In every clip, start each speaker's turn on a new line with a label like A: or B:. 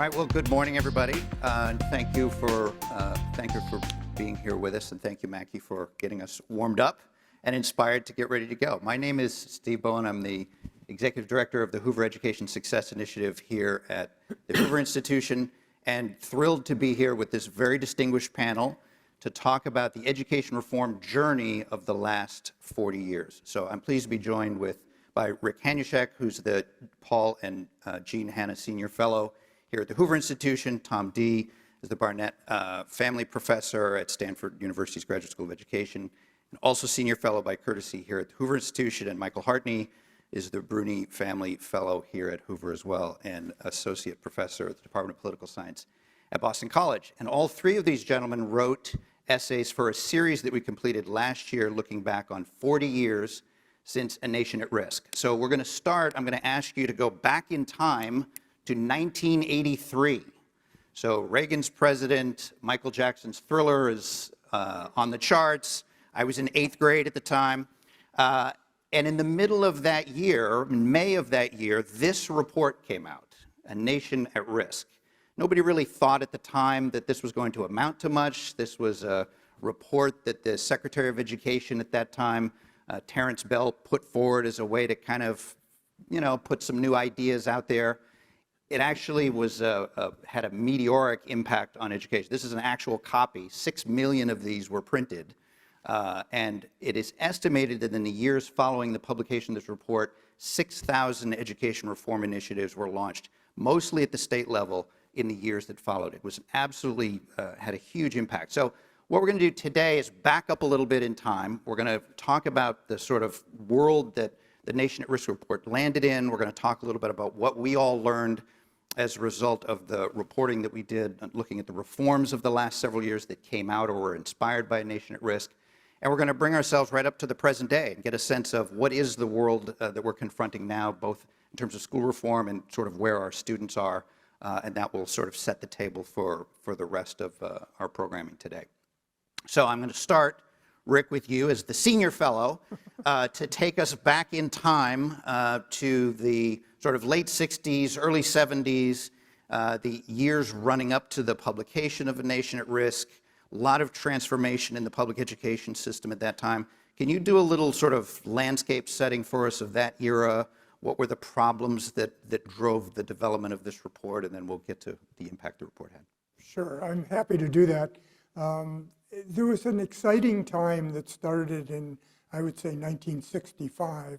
A: All right. Well, good morning, everybody. And thank you for being here with us, and thank you, Mackie, for getting us warmed up and inspired to get ready to go. My name is Steve Bowen. I'm the Executive Director of the Hoover Education Success Initiative here at the Hoover Institution, and thrilled to be here with this very distinguished panel to talk about the education reform journey of the last 40 years. So I'm pleased to be joined by Rick Hanushek, who's the Paul and Jean Hanna Senior Fellow here at the Hoover Institution. Tom D. is the Barnett Family Professor at Stanford University's Graduate School of Education, and also Senior Fellow by courtesy here at the Hoover Institution. And Michael Hartney is the Bruni Family Fellow here at Hoover as well, and Associate Professor at the Department of Political Science at Boston College. And all three of these gentlemen wrote essays for a series that we completed last year looking back on 40 years since A Nation at Risk. So we're going to start, I'm going to ask you to go back in time to 1983. So Reagan's president, Michael Jackson's Thriller is on the charts. I was in 8th grade at the time. And in the middle of that year, in May of that year, this report came out, A Nation at Risk. Nobody really thought at the time that this was going to amount to much. This was a report that the Secretary of Education at that time, Terrence Bell, put forward as a way to kind of, put some new ideas out there. It actually had a meteoric impact on education. This is an actual copy. 6 million of these were printed. And it is estimated that in the years following the publication of this report, 6,000 education reform initiatives were launched, mostly at the state level, in the years that followed. It was absolutely, had a huge impact. So what we're going to do today is back up a little bit in time. We're going to talk about the sort of world that the Nation at Risk report landed in. We're going to talk a little bit about what we all learned as a result of the reporting that we did, looking at the reforms of the last several years that came out or were inspired by A Nation at Risk. And we're going to bring ourselves right up to the present day and get a sense of what is the world that we're confronting now, both in terms of school reform and sort of where our students are. And that will sort of set the table for the rest of our programming today. So I'm going to start, Rick, with you as the Senior Fellow to take us back in time to the sort of late 60s, early 70s, the years running up to the publication of A Nation at Risk. A lot of transformation in the public education system at that time. Can you do a little sort of landscape setting for us of that era? What were the problems that drove the development of this report? And then we'll get to the impact the report had.
B: Sure, I'm happy to do that. There was an exciting time that started in, I would say, 1965,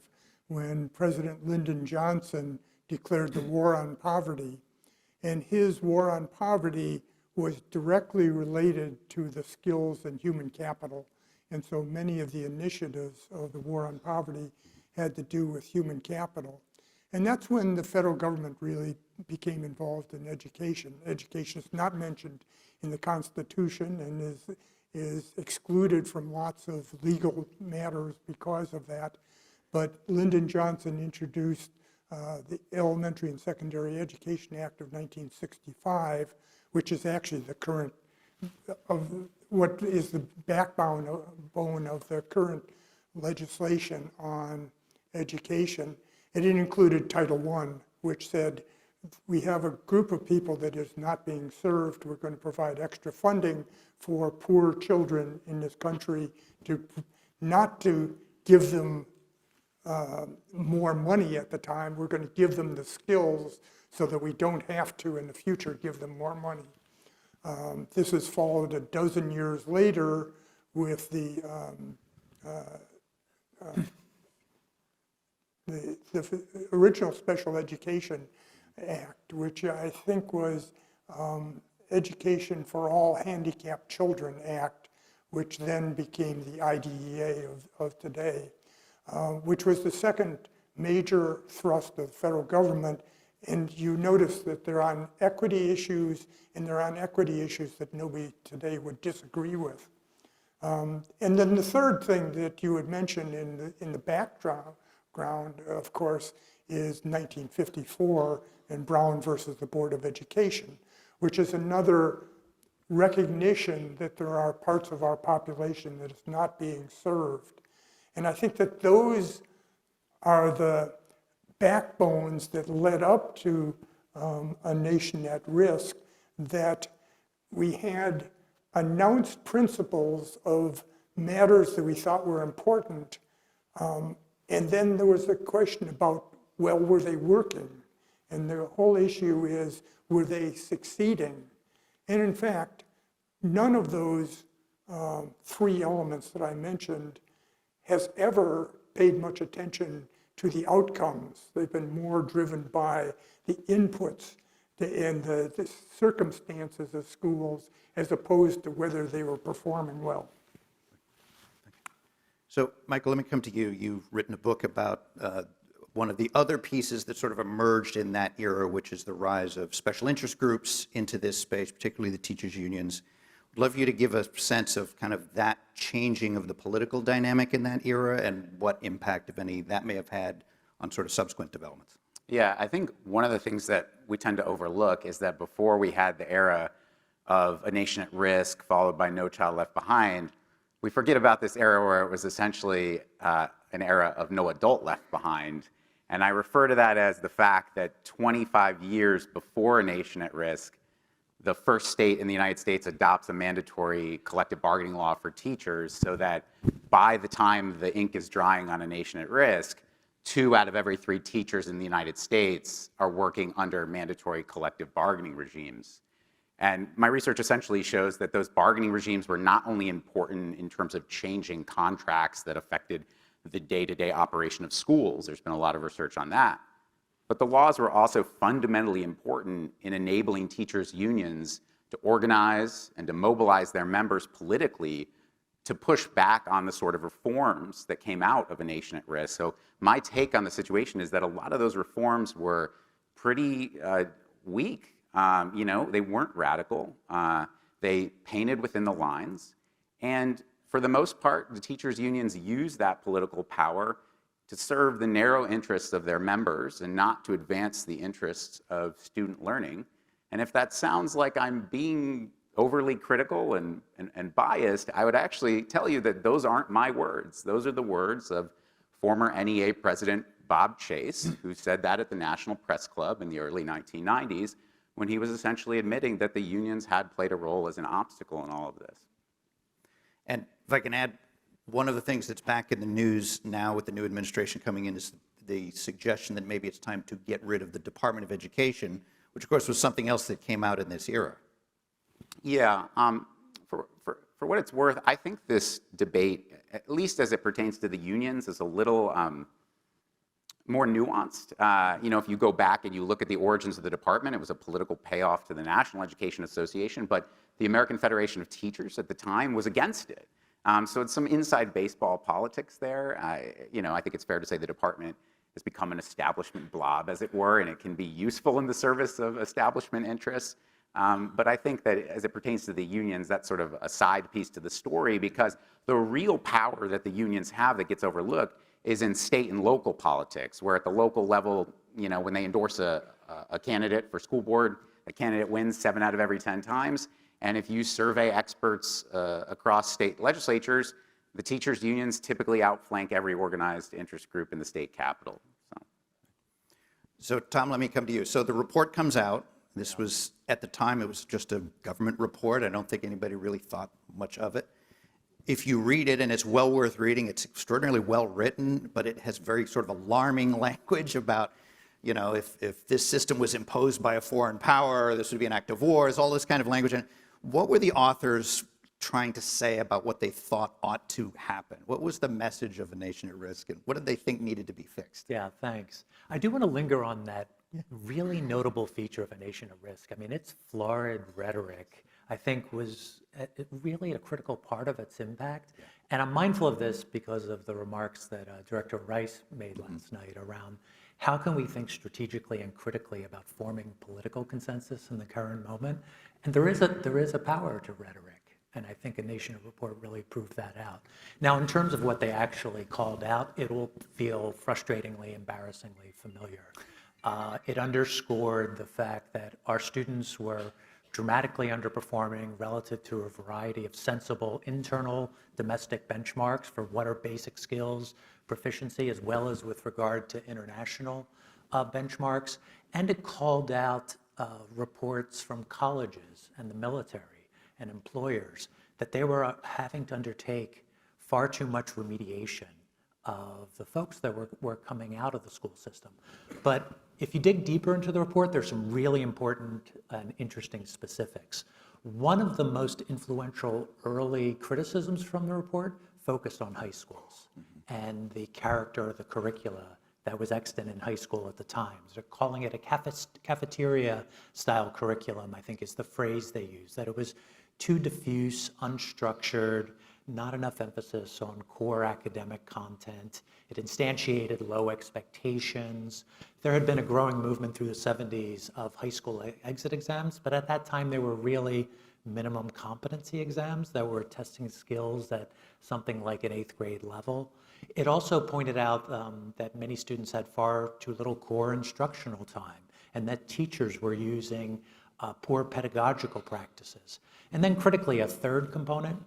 B: when President Lyndon Johnson declared the war on poverty. And his war on poverty was directly related to the skills and human capital. And so many of the initiatives of the war on poverty had to do with human capital. And that's when the federal government really became involved in education. Education is not mentioned in the Constitution and is excluded from lots of legal matters because of that. But Lyndon Johnson introduced the Elementary and Secondary Education Act of 1965, which is actually the current, of what is the backbone of the current legislation on education. And it included Title I, which said, we have a group of people that is not being served. We're going to provide extra funding for poor children in this country, not to give them more money at the time. We're going to give them the skills so that we don't have to in the future give them more money. This was followed a dozen years later with the original Special Education Act, which I think was Education for All Handicapped Children Act, which then became the IDEA of today, which was the second major thrust of the federal government. And you notice that they're on equity issues, and they're on equity issues that nobody today would disagree with. And then the third thing that you had mentioned in the background, of course, is 1954 and Brown versus the Board of Education, which is another recognition that there are parts of our population that is not being served. And I think that those are the backbones that led up to A Nation at Risk, that we had announced principles of matters that we thought were important. And then there was a question about, well, were they working? And the whole issue is, were they succeeding? And in fact, none of those three elements that I mentioned has ever paid much attention to the outcomes. They've been more driven by the inputs and the circumstances of schools as opposed to whether they were performing well.
A: So, Michael, let me come to you. You've written a book about one of the other pieces that sort of emerged in that era, which is the rise of special interest groups into this space, particularly the teachers' unions. I'd love for you to give a sense of kind of that changing of the political dynamic in that era and what impact, if any, that may have had on sort of subsequent developments.
C: Yeah, I think one of the things that we tend to overlook is that before we had the era of A Nation at Risk, followed by No Child Left Behind, we forget about this era where it was essentially an era of no adult left behind. And I refer to that as the fact that 25 years before A Nation at Risk, the first state in the United States adopts a mandatory collective bargaining law for teachers so that by the time the ink is drying on A Nation at Risk, 2 out of every 3 teachers in the United States are working under mandatory collective bargaining regimes. And my research essentially shows that those bargaining regimes were not only important in terms of changing contracts that affected the day-to-day operation of schools, there's been a lot of research on that, but the laws were also fundamentally important in enabling teachers' unions to organize and to mobilize their members politically to push back on the sort of reforms that came out of A Nation at Risk. So my take on the situation is that a lot of those reforms were pretty weak. They weren't radical. They painted within the lines. And for the most part, the teachers' unions used that political power to serve the narrow interests of their members and not to advance the interests of student learning. And if that sounds like I'm being overly critical and biased, I would actually tell you that those aren't my words. Those are the words of former NEA President Bob Chase, who said that at the National Press Club in the early 1990s, when he was essentially admitting that the unions had played a role as an obstacle in all of this.
A: And if I can add, one of the things that's back in the news now with the new administration coming in is the suggestion that maybe it's time to get rid of the Department of Education, which of course was something else that came out in this era.
C: Yeah, for what it's worth, I think this debate, at least as it pertains to the unions, is a little more nuanced. If you go back and you look at the origins of the department, it was a political payoff to the National Education Association, but the American Federation of Teachers at the time was against it. So it's some inside baseball politics there. I think it's fair to say the department has become an establishment blob, as it were, and it can be useful in the service of establishment interests. But I think that as it pertains to the unions, that's sort of a side piece to the story, because the real power that the unions have that gets overlooked is in state and local politics, where at the local level, when they endorse a candidate for school board, a candidate wins 7 out of every 10 times. And if you survey experts across state legislatures, the teachers' unions typically outflank every organized interest group in the state capitol.
A: So Tom, let me come to you. So the report comes out. This was, at the time, it was just a government report. I don't think anybody really thought much of it. If you read it, and it's well worth reading, it's extraordinarily well written, but it has very sort of alarming language about, if this system was imposed by a foreign power, this would be an act of war, all this kind of language. And what were the authors trying to say about what they thought ought to happen? What was the message of A Nation at Risk, and what did they think needed to be fixed?
D: Yeah, thanks. I do want to linger on that really notable feature of A Nation at Risk. I mean, its florid rhetoric, I think, was really a critical part of its impact. And I'm mindful of this because of the remarks that Director Rice made last night around how can we think strategically and critically about forming political consensus in the current moment. And there is a power to rhetoric. And I think A Nation report really proved that out. Now, in terms of what they actually called out, it will feel frustratingly, embarrassingly familiar. It underscored the fact that our students were dramatically underperforming relative to a variety of sensible internal domestic benchmarks for what are basic skills, proficiency, as well as with regard to international benchmarks. And it called out reports from colleges and the military and employers that they were having to undertake far too much remediation of the folks that were coming out of the school system. But if you dig deeper into the report, there's some really important and interesting specifics. One of the most influential early criticisms from the report focused on high schools and the character of the curricula that was extant in high school at the time. They're calling it a cafeteria-style curriculum, I think is the phrase they use, that it was too diffuse, unstructured, not enough emphasis on core academic content. It instantiated low expectations. There had been a growing movement through the 70s of high school exit exams, but at that time they were really minimum competency exams that were testing skills at something like an 8th grade level. It also pointed out that many students had far too little core instructional time and that teachers were using poor pedagogical practices. And then critically, a third component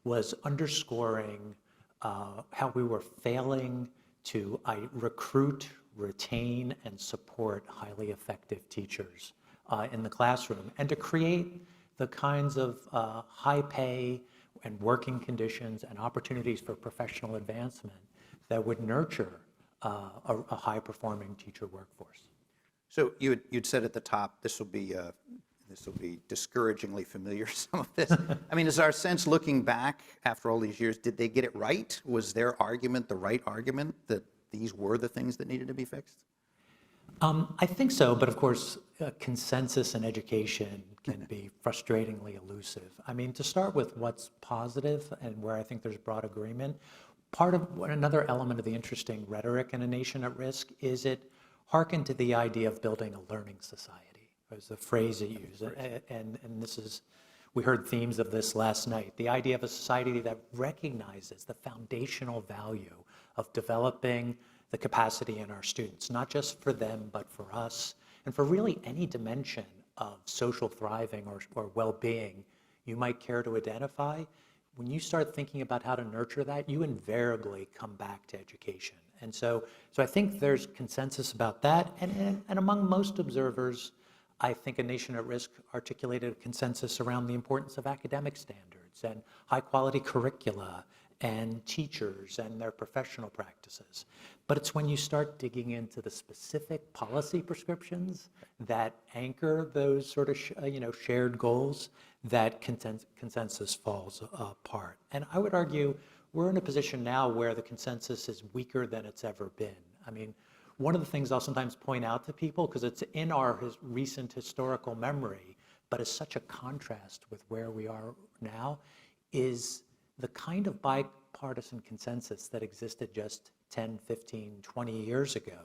D: was underscoring how we were failing to recruit, retain, and support highly effective teachers in the classroom, and to create the kinds of high pay and working conditions and opportunities for professional advancement that would nurture a high-performing teacher workforce.
A: So you'd said at the top, this will be discouragingly familiar, some of this. I mean, is our sense looking back after all these years, did they get it right? Was their argument the right argument that these were the things that needed to be fixed?
D: I think so, but of course, consensus in education can be frustratingly elusive. I mean, to start with what's positive and where I think there's broad agreement, another element of the interesting rhetoric in A Nation at Risk is it hearkened to the idea of building a learning society, was the phrase it used. And this is, we heard themes of this last night, the idea of a society that recognizes the foundational value of developing the capacity in our students, not just for them, but for us, and for really any dimension of social thriving or well-being you might care to identify. When you start thinking about how to nurture that, you invariably come back to education. And so I think there's consensus about that, and among most observers, I think A Nation at Risk articulated a consensus around the importance of academic standards and high-quality curricula and teachers and their professional practices. But it's when you start digging into the specific policy prescriptions that anchor those sort of shared goals that consensus falls apart. And I would argue we're in a position now where the consensus is weaker than it's ever been. I mean, one of the things I'll sometimes point out to people, because it's in our recent historical memory, but is such a contrast with where we are now, is the kind of bipartisan consensus that existed just 10, 15, 20 years ago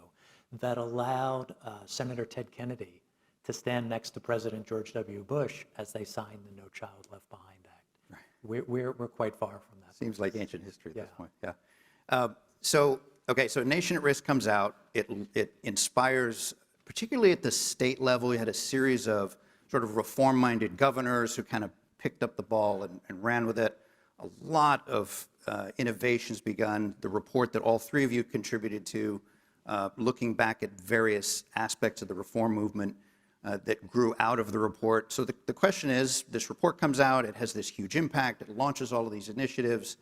D: that allowed Senator Ted Kennedy to stand next to President George W. Bush as they signed the No Child Left Behind Act. Right. We're quite far from that.
A: Seems like ancient history at this point, yeah. So Nation at Risk comes out. It inspires, particularly at the state level. You had a series of sort of reform-minded governors who kind of picked up the ball and ran with it. A lot of innovations begun. The report that all three of you contributed to, looking back at various aspects of the reform movement that grew out of the report. So the question is, this report comes out, it has this huge impact, it launches all of these initiatives.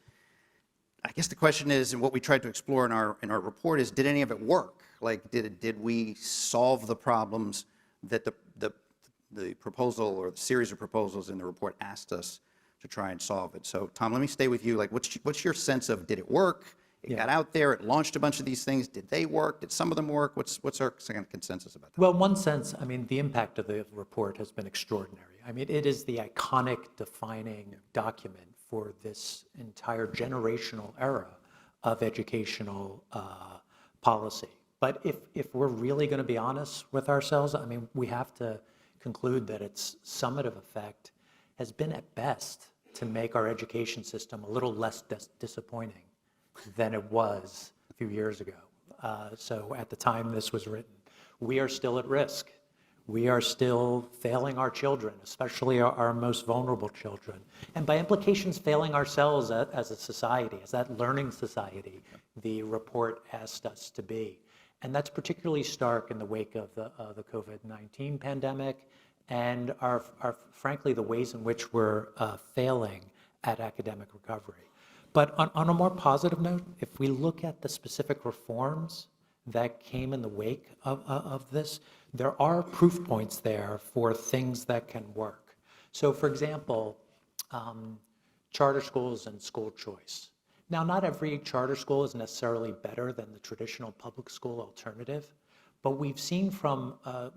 A: I guess the question is, and what we tried to explore in our report is, did any of it work? Like, did we solve the problems that the proposal or the series of proposals in the report asked us to try and solve it? So Tom, let me stay with you. Like, what's your sense of, did it work? It got out there, it launched a bunch of these things. Did they work? Did some of them work? What's our kind of consensus about that?
D: Well, in one sense, I mean, the impact of the report has been extraordinary. I mean, it is the iconic defining document for this entire generational era of educational policy. But if we're really going to be honest with ourselves, I mean, we have to conclude that its summative effect has been at best to make our education system a little less disappointing than it was a few years ago. So at the time this was written, we are still at risk. We are still failing our children, especially our most vulnerable children. And by implications, failing ourselves as a society, as that learning society the report asked us to be. And that's particularly stark in the wake of the COVID-19 pandemic and frankly, the ways in which we're failing at academic recovery. But on a more positive note, if we look at the specific reforms that came in the wake of this, there are proof points there for things that can work. So for example, charter schools and school choice. Now, not every charter school is necessarily better than the traditional public school alternative, but we've seen from a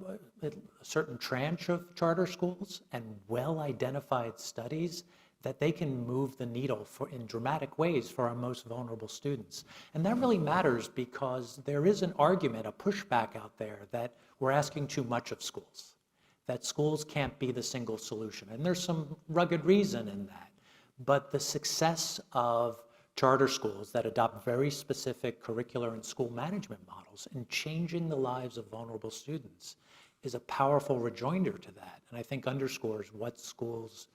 D: certain tranche of charter schools and well-identified studies that they can move the needle in dramatic ways for our most vulnerable students. And that really matters because there is an argument, a pushback out there that we're asking too much of schools, that schools can't be the single solution. And there's some rugged reason in that. But the success of charter schools that adopt very specific curricular and school management models and changing the lives of vulnerable students is a powerful rejoinder to that. And I think underscores what schools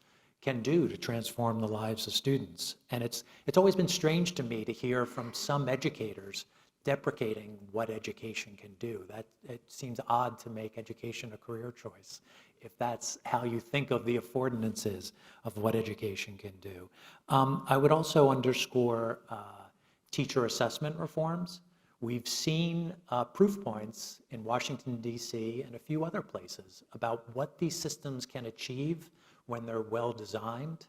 D: can do to transform the lives of students. And it's always been strange to me to hear from some educators deprecating what education can do. That it seems odd to make education a career choice if that's how you think of the affordances of what education can do. I would also underscore teacher assessment reforms. We've seen proof points in Washington, D.C. and a few other places about what these systems can achieve when they're well designed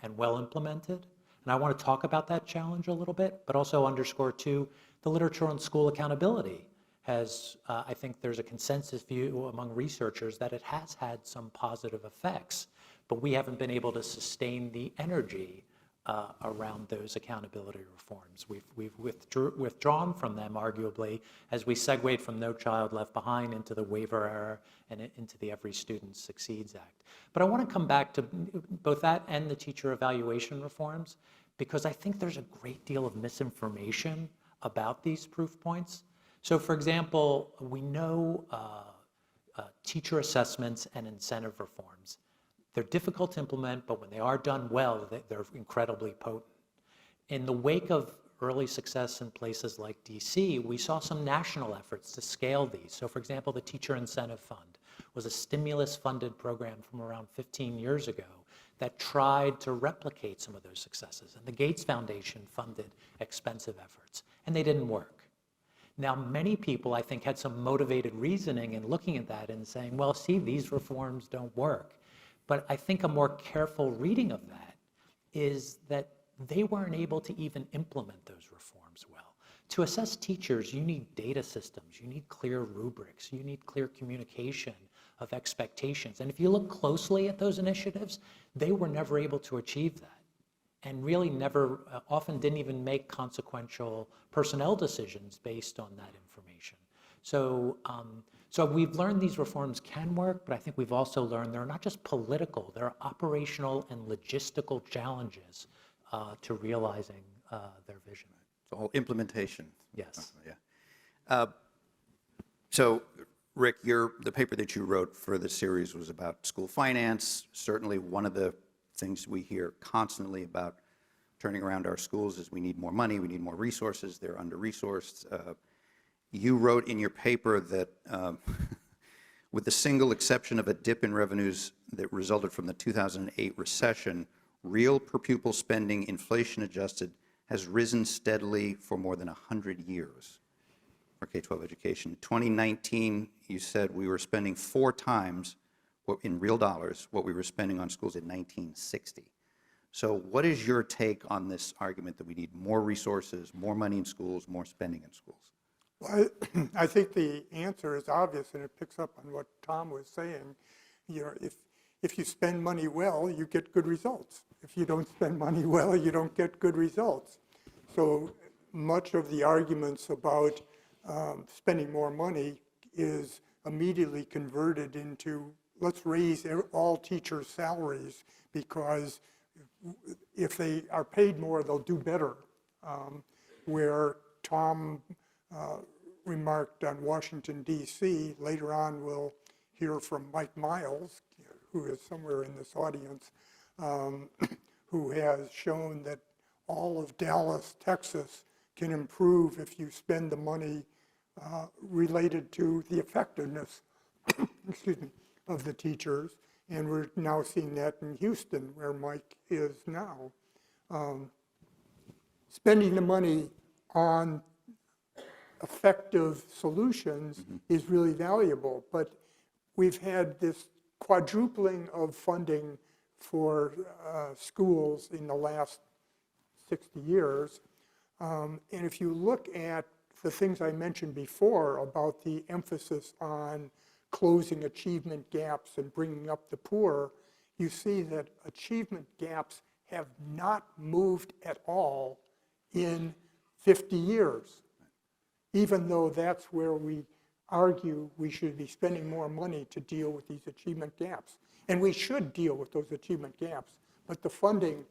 D: and well implemented. And I want to talk about that challenge a little bit, but also underscore too, the literature on school accountability has, I think there's a consensus view among researchers that it has had some positive effects, but we haven't been able to sustain the energy around those accountability reforms. We've withdrawn from them, arguably, as we segued from No Child Left Behind into the waiver era and into the Every Student Succeeds Act. But I want to come back to both that and the teacher evaluation reforms, because I think there's a great deal of misinformation about these proof points. So for example, we know teacher assessments and incentive reforms. They're difficult to implement, but when they are done well, they're incredibly potent. In the wake of early success in places like DC, we saw some national efforts to scale these. So for example, the Teacher Incentive Fund was a stimulus-funded program from around 15 years ago that tried to replicate some of those successes. And the Gates Foundation funded expensive efforts, and they didn't work. Now, many people, I think, had some motivated reasoning in looking at that and saying, well, see, these reforms don't work. But I think a more careful reading of that is that they weren't able to even implement those reforms well. To assess teachers, you need data systems, you need clear rubrics, you need clear communication of expectations. And if you look closely at those initiatives, they were never able to achieve that, and really never, often didn't even make consequential personnel decisions based on that information. So, so we've learned these reforms can work, but I think we've also learned they're not just political, they're operational and logistical challenges to realizing their vision.
A: The whole implementation.
D: Yes.
A: Yeah. So, Rick, the paper that you wrote for the series was about school finance. Certainly one of the things we hear constantly about turning around our schools is we need more money, we need more resources, they're under-resourced. You wrote in your paper that with the single exception of a dip in revenues that resulted from the 2008 recession, real per pupil spending, inflation adjusted, has risen steadily for more than 100 years for K-12 education. 2019, you said we were spending 4 times, in real dollars, what we were spending on schools in 1960. So what is your take on this argument that we need more resources, more money in schools, more spending in schools?
B: Well, I think the answer is obvious, and it picks up on what Tom was saying. You know, if you spend money well, you get good results. If you don't spend money well, you don't get good results. So much of the arguments about spending more money is immediately converted into let's raise all teachers' salaries, because if they are paid more, they'll do better. Where Tom remarked on Washington, D.C., later on we'll hear from Mike Miles, who is somewhere in this audience, who has shown that all of Dallas, Texas can improve if you spend the money related to the effectiveness, excuse me, of the teachers. And we're now seeing that in Houston, where Mike is now. Spending the money on effective solutions is really valuable, but we've had this quadrupling of funding for schools in the last 60 years. And if you look at the things I mentioned before about the emphasis on closing achievement gaps and bringing up the poor, you see that achievement gaps have not moved at all in 50 years, even though that's where we argue we should be spending more money to deal with these achievement gaps. And we should deal with those achievement gaps, but the funding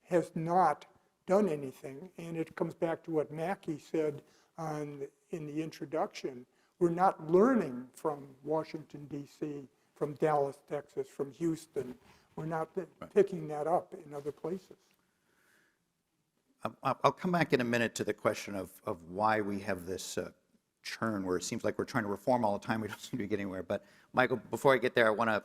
B: has not done anything. And it comes back to what Mackie said in the introduction. We're not learning from Washington, D.C., from Dallas, Texas, from Houston. We're not picking that up in other places.
A: I'll come back in a minute to the question of why we have this churn where it seems like we're trying to reform all the time. We don't seem to be getting anywhere. But Michael, before I get there, I want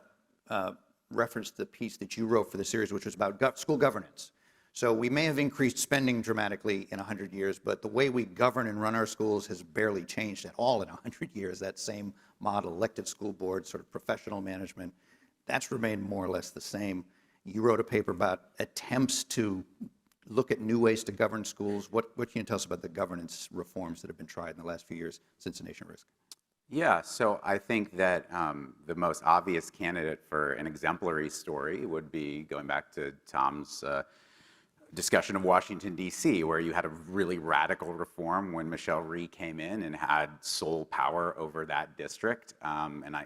A: to reference the piece that you wrote for the series, which was about school governance. So we may have increased spending dramatically in 100 years, but the way we govern and run our schools has barely changed at all in 100 years. That same model, elected school boards, sort of professional management, that's remained more or less the same. You wrote a paper about attempts to look at new ways to govern schools. What can you tell us about the governance reforms that have been tried in the last few years since the nation risk?
C: Yeah, so I think that the most obvious candidate for an exemplary story would be going back to Tom's discussion of Washington, D.C., where you had a really radical reform when Michelle Rhee came in and had sole power over that district. And I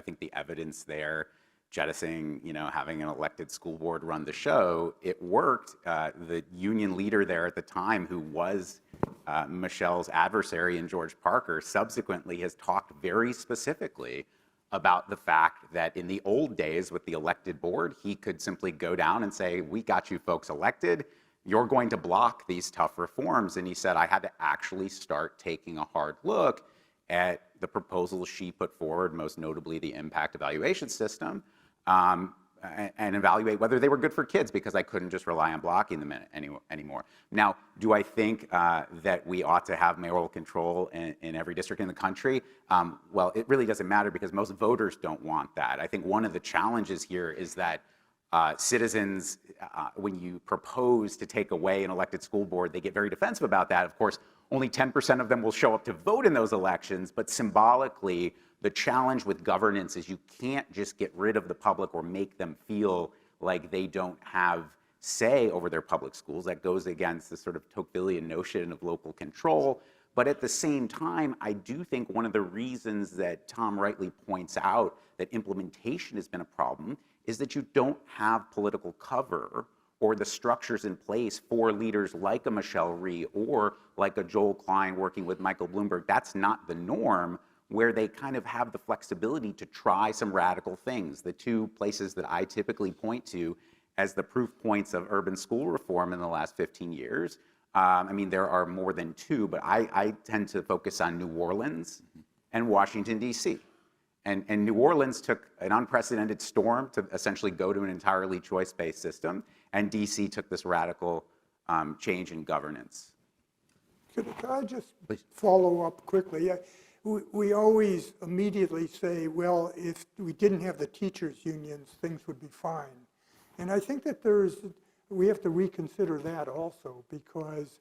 C: think the evidence there, jettisoning, having an elected school board run the show, it worked. The union leader there at the time, who was Michelle's adversary in George Parker, subsequently has talked very specifically about the fact that in the old days with the elected board, he could simply go down and say, we got you folks elected, you're going to block these tough reforms. And he said, I had to actually start taking a hard look at the proposals she put forward, most notably the impact evaluation system, and evaluate whether they were good for kids, because I couldn't just rely on blocking them anymore. Now, do I think that we ought to have mayoral control in every district in the country? Well, it really doesn't matter, because most voters don't want that. I think one of the challenges here is that citizens, when you propose to take away an elected school board, they get very defensive about that. Of course, only 10% of them will show up to vote in those elections, but symbolically, the challenge with governance is you can't just get rid of the public or make them feel like they don't have say over their public schools. That goes against the sort of Tocquevillian notion of local control. But at the same time, I do think one of the reasons that Tom rightly points out that implementation has been a problem is that you don't have political cover or the structures in place for leaders like a Michelle Rhee or like a Joel Klein working with Michael Bloomberg. That's not the norm, where they kind of have the flexibility to try some radical things. The two places that I typically point to as the proof points of urban school reform in the last 15 years, there are more than two, but I tend to focus on New Orleans and Washington, D.C. And New Orleans took an unprecedented storm to essentially go to an entirely choice-based system, and D.C. took this radical change in governance.
B: Could I just follow up quickly? We always immediately say, well, if we didn't have the teachers' unions, things would be fine. And I think that we have to reconsider that also, because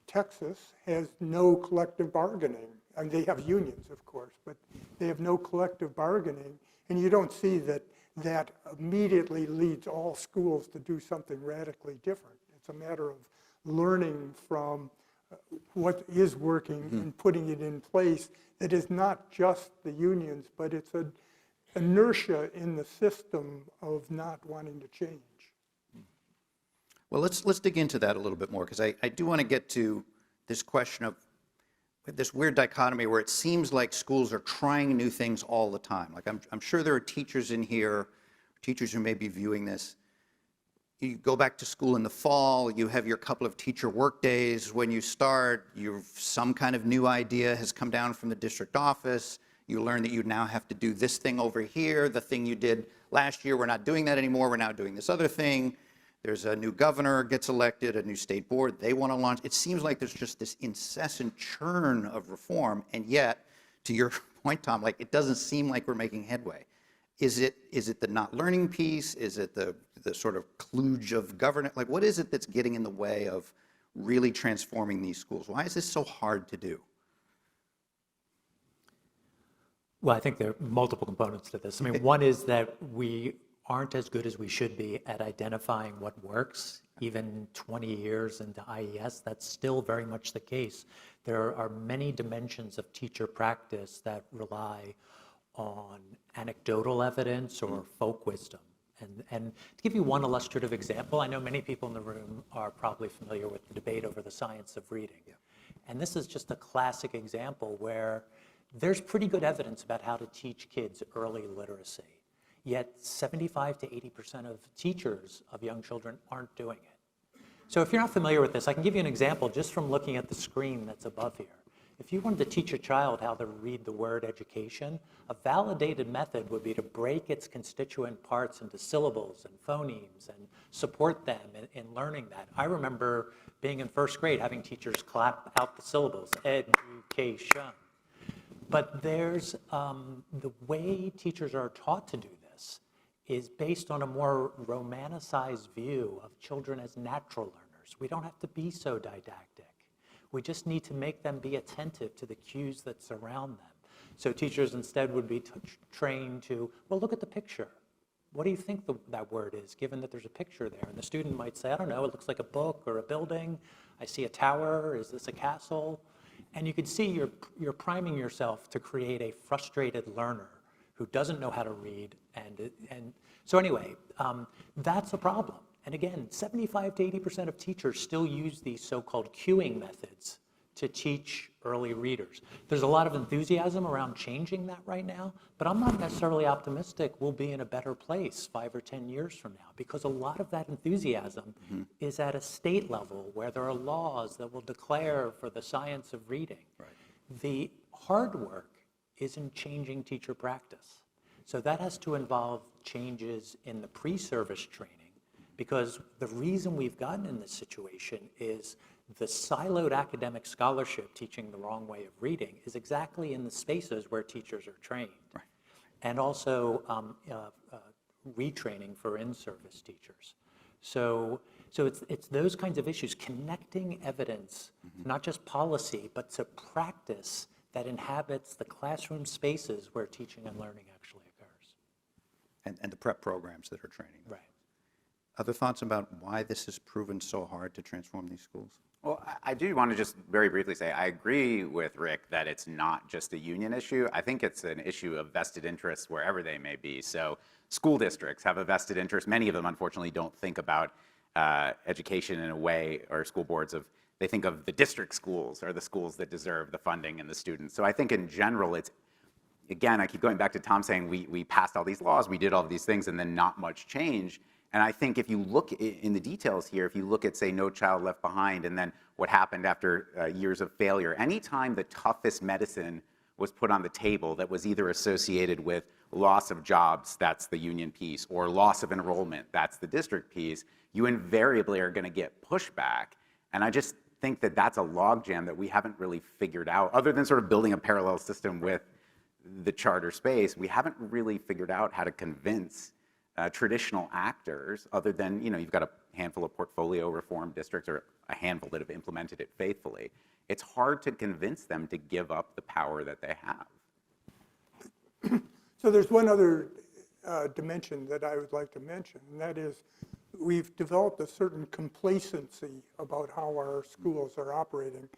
B: Texas has no collective bargaining. I mean, they have unions, of course, but they have no collective bargaining. And you don't see that immediately leads all schools to do something radically different. It's a matter of learning from what is working and putting it in place. That is not just the unions, but it's an inertia in the system of not wanting to change.
A: Well, let's dig into that a little bit more, because I do want to get to this question of this weird dichotomy where it seems like schools are trying new things all the time. Like I'm sure there are teachers in here, teachers who may be viewing this. you go back to school in the fall, you have your couple of teacher work days. When you start, some kind of new idea has come down from the district office. You learn that you now have to do this thing over here. The thing you did last year, we're not doing that anymore. We're now doing this other thing. There's a new governor gets elected, a new state board. They want to launch. It seems like there's just this incessant churn of reform. And yet, to your point, Tom, like it doesn't seem like we're making headway. Is it the not learning piece? Is it the sort of kludge of governance? Like, what is it that's getting in the way of really transforming these schools? Why is this so hard to do?
D: Well, I think there are multiple components to this. I mean, one is that we aren't as good as we should be at identifying what works. Even 20 years into IES, that's still very much the case. There are many dimensions of teacher practice that rely on anecdotal evidence or folk wisdom. And to give you one illustrative example, I know many people in the room are probably familiar with the debate over the science of reading. And this is just a classic example where there's pretty good evidence about how to teach kids early literacy, yet 75 to 80% of teachers of young children aren't doing it. So if you're not familiar with this, I can give you an example just from looking at the screen that's above here. If you wanted to teach a child how to read the word education, a validated method would be to break its constituent parts into syllables and phonemes and support them in learning that. I remember being in first grade having teachers clap out the syllables, education. But there's the way teachers are taught to do this is based on a more romanticized view of children as natural learners. We don't have to be so didactic. We just need to make them be attentive to the cues that surround them. So teachers instead would be trained to, well, look at the picture. What do you think that word is, given that there's a picture there? And the student might say, I don't know, it looks like a book or a building. I see a tower. Is this a castle? And you can see you're priming yourself to create a frustrated learner who doesn't know how to read. And so anyway, that's a problem. And again, 75 to 80% of teachers still use these so-called cueing methods to teach early readers. There's a lot of enthusiasm around changing that right now, but I'm not necessarily optimistic we'll be in a better place 5 or 10 years from now, because a lot of that enthusiasm is at a state level where there are laws that will declare for the science of reading. Right. The hard work is in changing teacher practice. So that has to involve changes in the pre-service training, because the reason we've gotten in this situation is the siloed academic scholarship teaching the wrong way of reading is exactly in the spaces where teachers are trained. Right. And also retraining for in-service teachers. So it's those kinds of issues, connecting evidence, not just policy, but to practice that inhabits the classroom spaces where teaching and learning actually occurs.
A: And the prep programs that are training.
D: Right.
A: Other thoughts about why this has proven so hard to transform these schools?
C: Well, I do want to just very briefly say, I agree with Rick that it's not just a union issue. I think it's an issue of vested interests wherever they may be. So school districts have a vested interest. Many of them, unfortunately, don't think about education in a way, or school boards, they think of the district schools are the schools that deserve the funding and the students. So I think in general, it's, again, I keep going back to Tom saying we passed all these laws, we did all of these things, and then not much change. And I think if you look in the details here, if you look at, say, No Child Left Behind, and then what happened after years of failure, anytime the toughest medicine was put on the table that was either associated with loss of jobs, that's the union piece, or loss of enrollment, that's the district piece, you invariably are going to get pushback. And I just think that that's a logjam that we haven't really figured out, other than sort of building a parallel system with the charter space. We haven't really figured out how to convince traditional actors, other than, you've got a handful of portfolio reform districts or a handful that have implemented it faithfully. It's hard to convince them to give up the power that they have.
B: So there's one other dimension that I would like to mention, and that is we've developed a certain complacency about how our schools are operating.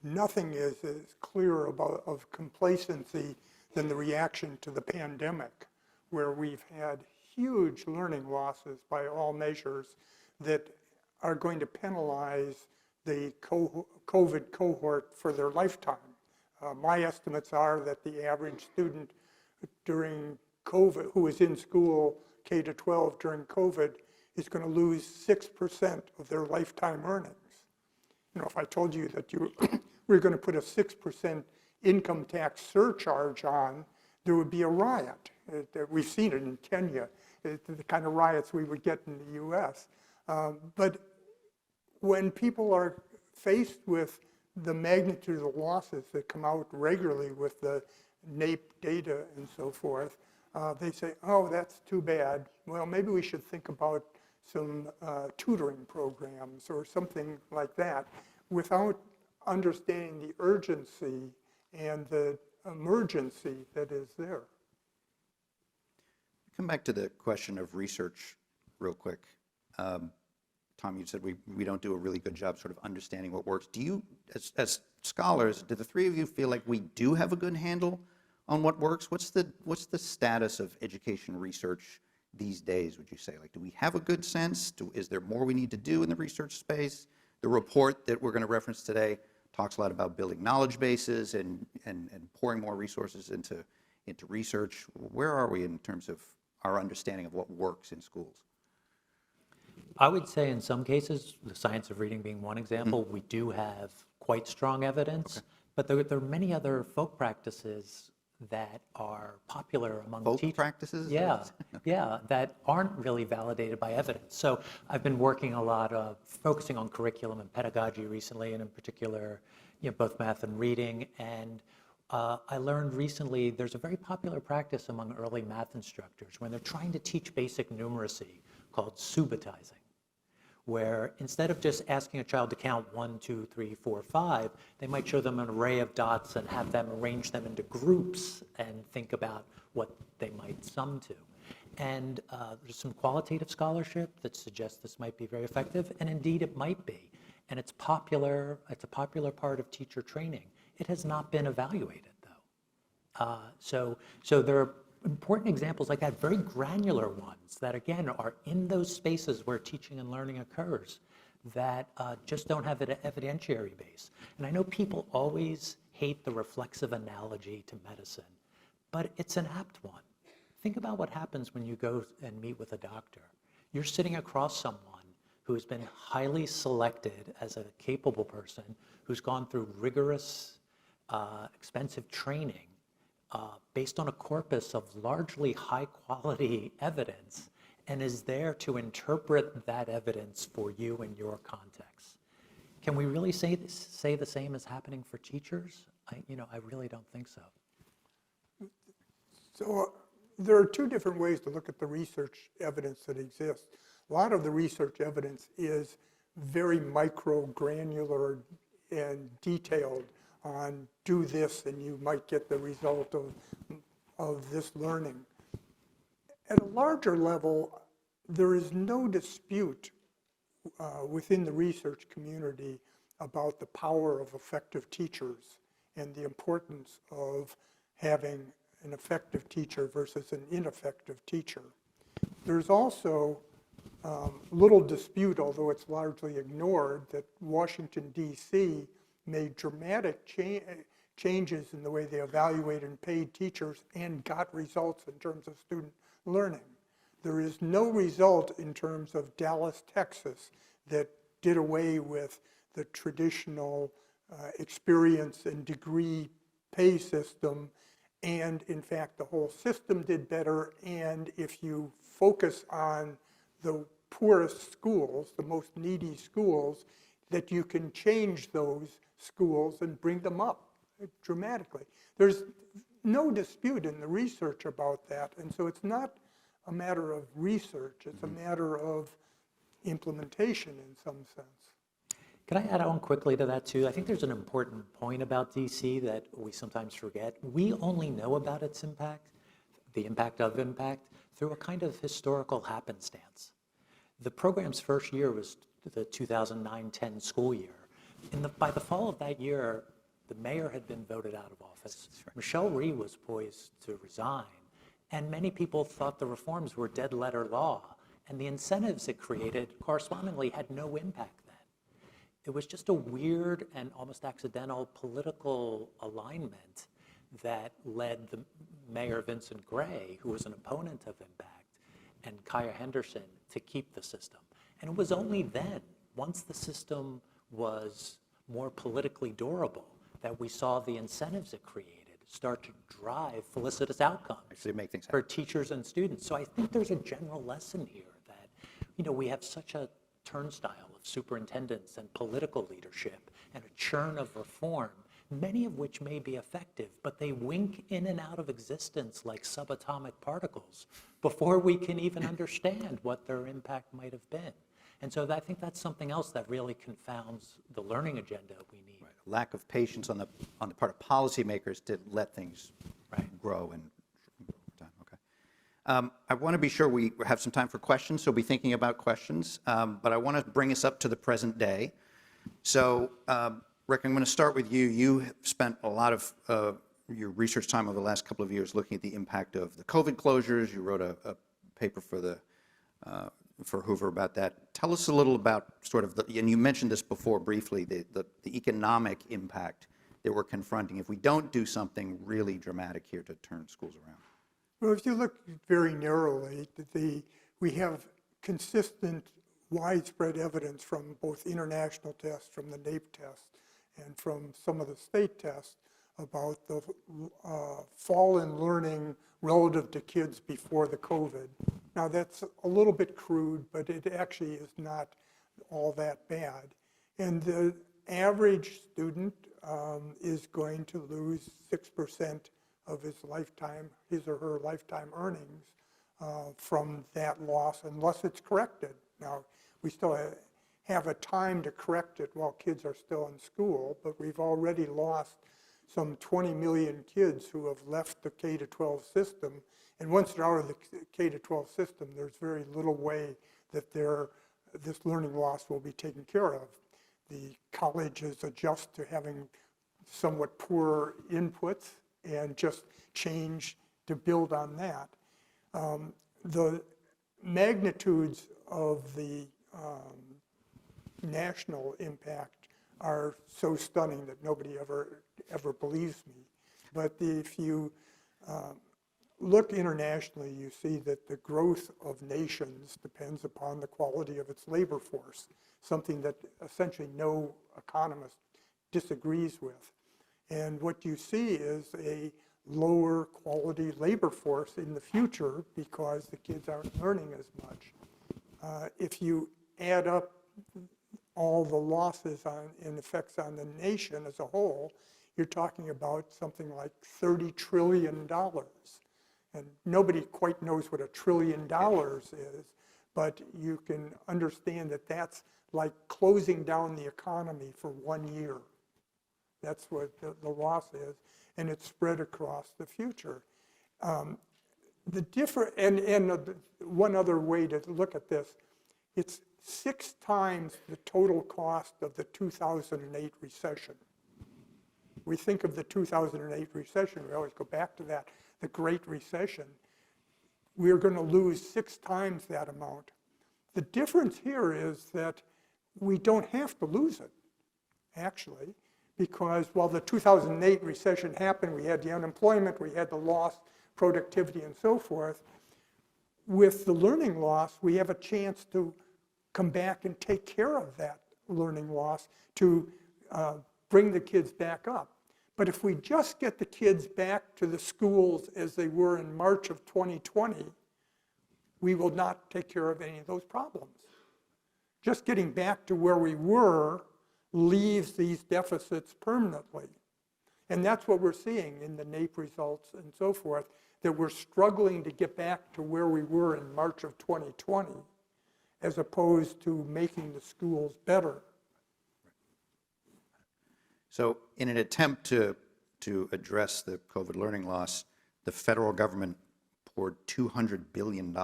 B: Nothing is as clear of complacency than the reaction to the pandemic, where we've had huge learning losses by all measures that are going to penalize the COVID cohort for their lifetime. My estimates are that the average student during COVID, who was in school K-12 during COVID, is going to lose 6% of their lifetime earnings. You know, if I told you that you were going to put a 6% income tax surcharge on, there would be a riot. We've seen it in Kenya, the kind of riots we would get in the US. But when people are faced with the magnitude of the losses that come out regularly with the NAEP data and so forth, they say, oh, that's too bad. Well, maybe we should think about some tutoring programs or something like that, without understanding the urgency and the emergency that is there.
A: Come back to the question of research real quick. Tom, you said we don't do a really good job sort of understanding what works. Do you, as scholars, do the three of you feel like we do have a good handle on what works? What's the status of education research these days, would you say? Like, do we have a good sense? Is there more we need to do in the research space? The report that we're going to reference today talks a lot about building knowledge bases and pouring more resources into research. Where are we in terms of our understanding of what works in schools?
D: I would say in some cases, the science of reading being one example, we do have quite strong evidence, but there are many other folk practices that are popular among
A: Folk
D: teachers.
A: practices?
D: Yeah, yeah, that aren't really validated by evidence. So I've been working a lot of focusing on curriculum and pedagogy recently, and in particular, both math and reading. And I learned recently there's a very popular practice among early math instructors when they're trying to teach basic numeracy called subitizing, where instead of just asking a child to count 1, 2, 3, 4, 5, they might show them an array of dots and have them arrange them into groups and think about what they might sum to. And there's some qualitative scholarship that suggests this might be very effective, and indeed it might be. And it's popular, it's a popular part of teacher training. It has not been evaluated, though. So there are important examples like that, very granular ones that, again, are in those spaces where teaching and learning occurs that just don't have an evidentiary base. And I know people always hate the reflexive analogy to medicine, but it's an apt one. Think about what happens when you go and meet with a doctor. You're sitting across someone who has been highly selected as a capable person, who's gone through rigorous, expensive training, based on a corpus of largely high-quality evidence, and is there to interpret that evidence for you in your context. Can we really say the same is happening for teachers? I really don't think so.
B: So there are two different ways to look at the research evidence that exists. A lot of the research evidence is very micro-granular and detailed on do this and you might get the result of this learning. At a larger level, there is no dispute within the research community about the power of effective teachers and the importance of having an effective teacher versus an ineffective teacher. There's also little dispute, although it's largely ignored, that Washington, D.C. made dramatic changes in the way they evaluate and paid teachers and got results in terms of student learning. There is no result in terms of Dallas, Texas, that did away with the traditional experience and degree pay system. And in fact, the whole system did better. And if you focus on the poorest schools, the most needy schools, that you can change those schools and bring them up dramatically. There's no dispute in the research about that. And so it's not a matter of research, it's a matter of implementation in some sense.
D: Can I add on quickly to that too? I think there's an important point about DC that we sometimes forget. We only know about its impact, the impact of impact, through a kind of historical happenstance. The program's first year was the 2009-10 school year. By the fall of that year, the mayor had been voted out of office. Michelle Rhee was poised to resign, and many people thought the reforms were dead letter law, and the incentives it created correspondingly had no impact then. It was just a weird and almost accidental political alignment that led the Mayor Vincent Gray, who was an opponent of impact, and Kaya Henderson to keep the system. And it was only then, once the system was more politically durable, that we saw the incentives it created start to drive felicitous outcomes
A: Actually make things
D: for
A: happen.
D: teachers and students. So I think there's a general lesson here that, we have such a turnstile of superintendents and political leadership and a churn of reform, many of which may be effective, but they wink in and out of existence like subatomic particles before we can even understand what their impact might have been. And so I think that's something else that really confounds the learning agenda we need.
A: Right. Lack of patience on the part of policymakers to let things grow and time. Okay. I want to be sure we have some time for questions, so be thinking about questions. But I want to bring us up to the present day. So, Rick, I'm going to start with you. You have spent a lot of your research time over the last couple of years looking at the impact of the COVID closures. You wrote a paper for Hoover about that. Tell us a little about sort of and you mentioned this before briefly, the economic impact that we're confronting if we don't do something really dramatic here to turn schools around.
B: Well, if you look very narrowly, we have consistent, widespread evidence from both international tests, from the NAEP test, and from some of the state tests about the fall in learning relative to kids before the COVID. Now that's a little bit crude, but it actually is not all that bad. And the average student is going to lose 6% of his or her lifetime earnings from that loss, unless it's corrected. Now, we still have a time to correct it while kids are still in school, but we've already lost some 20 million kids who have left the K-12 system. And once they're out of the K-12 system, there's very little way that this learning loss will be taken care of. The colleges adjust to having somewhat poor inputs and just change to build on that. The magnitudes of the national impact are so stunning that nobody ever believes me. But if you look internationally, you see that the growth of nations depends upon the quality of its labor force, something that essentially no economist disagrees with. And what you see is a lower quality labor force in the future because the kids aren't learning as much. If you add up all the losses and effects on the nation as a whole, you're talking about something like $30 trillion. And nobody quite knows what $1 trillion is, but you can understand that that's like closing down the economy for 1 year. That's what the loss is, and it's spread across the future. One other way to look at this, it's 6 times the total cost of the 2008 recession. We think of the 2008 recession, we always go back to that, the Great Recession. We're going to lose 6 times that amount. The difference here is that we don't have to lose it, actually, because while the 2008 recession happened, we had the unemployment, we had the lost productivity and so forth. With the learning loss, we have a chance to come back and take care of that learning loss to bring the kids back up. But if we just get the kids back to the schools as they were in March of 2020, we will not take care of any of those problems. Just getting back to where we were leaves these deficits permanently. And that's what we're seeing in the NAEP results and so forth, that we're struggling to get back to where we were in March of 2020, as opposed to making the schools better.
A: So in an attempt to address the COVID learning loss, the federal government poured $200 billion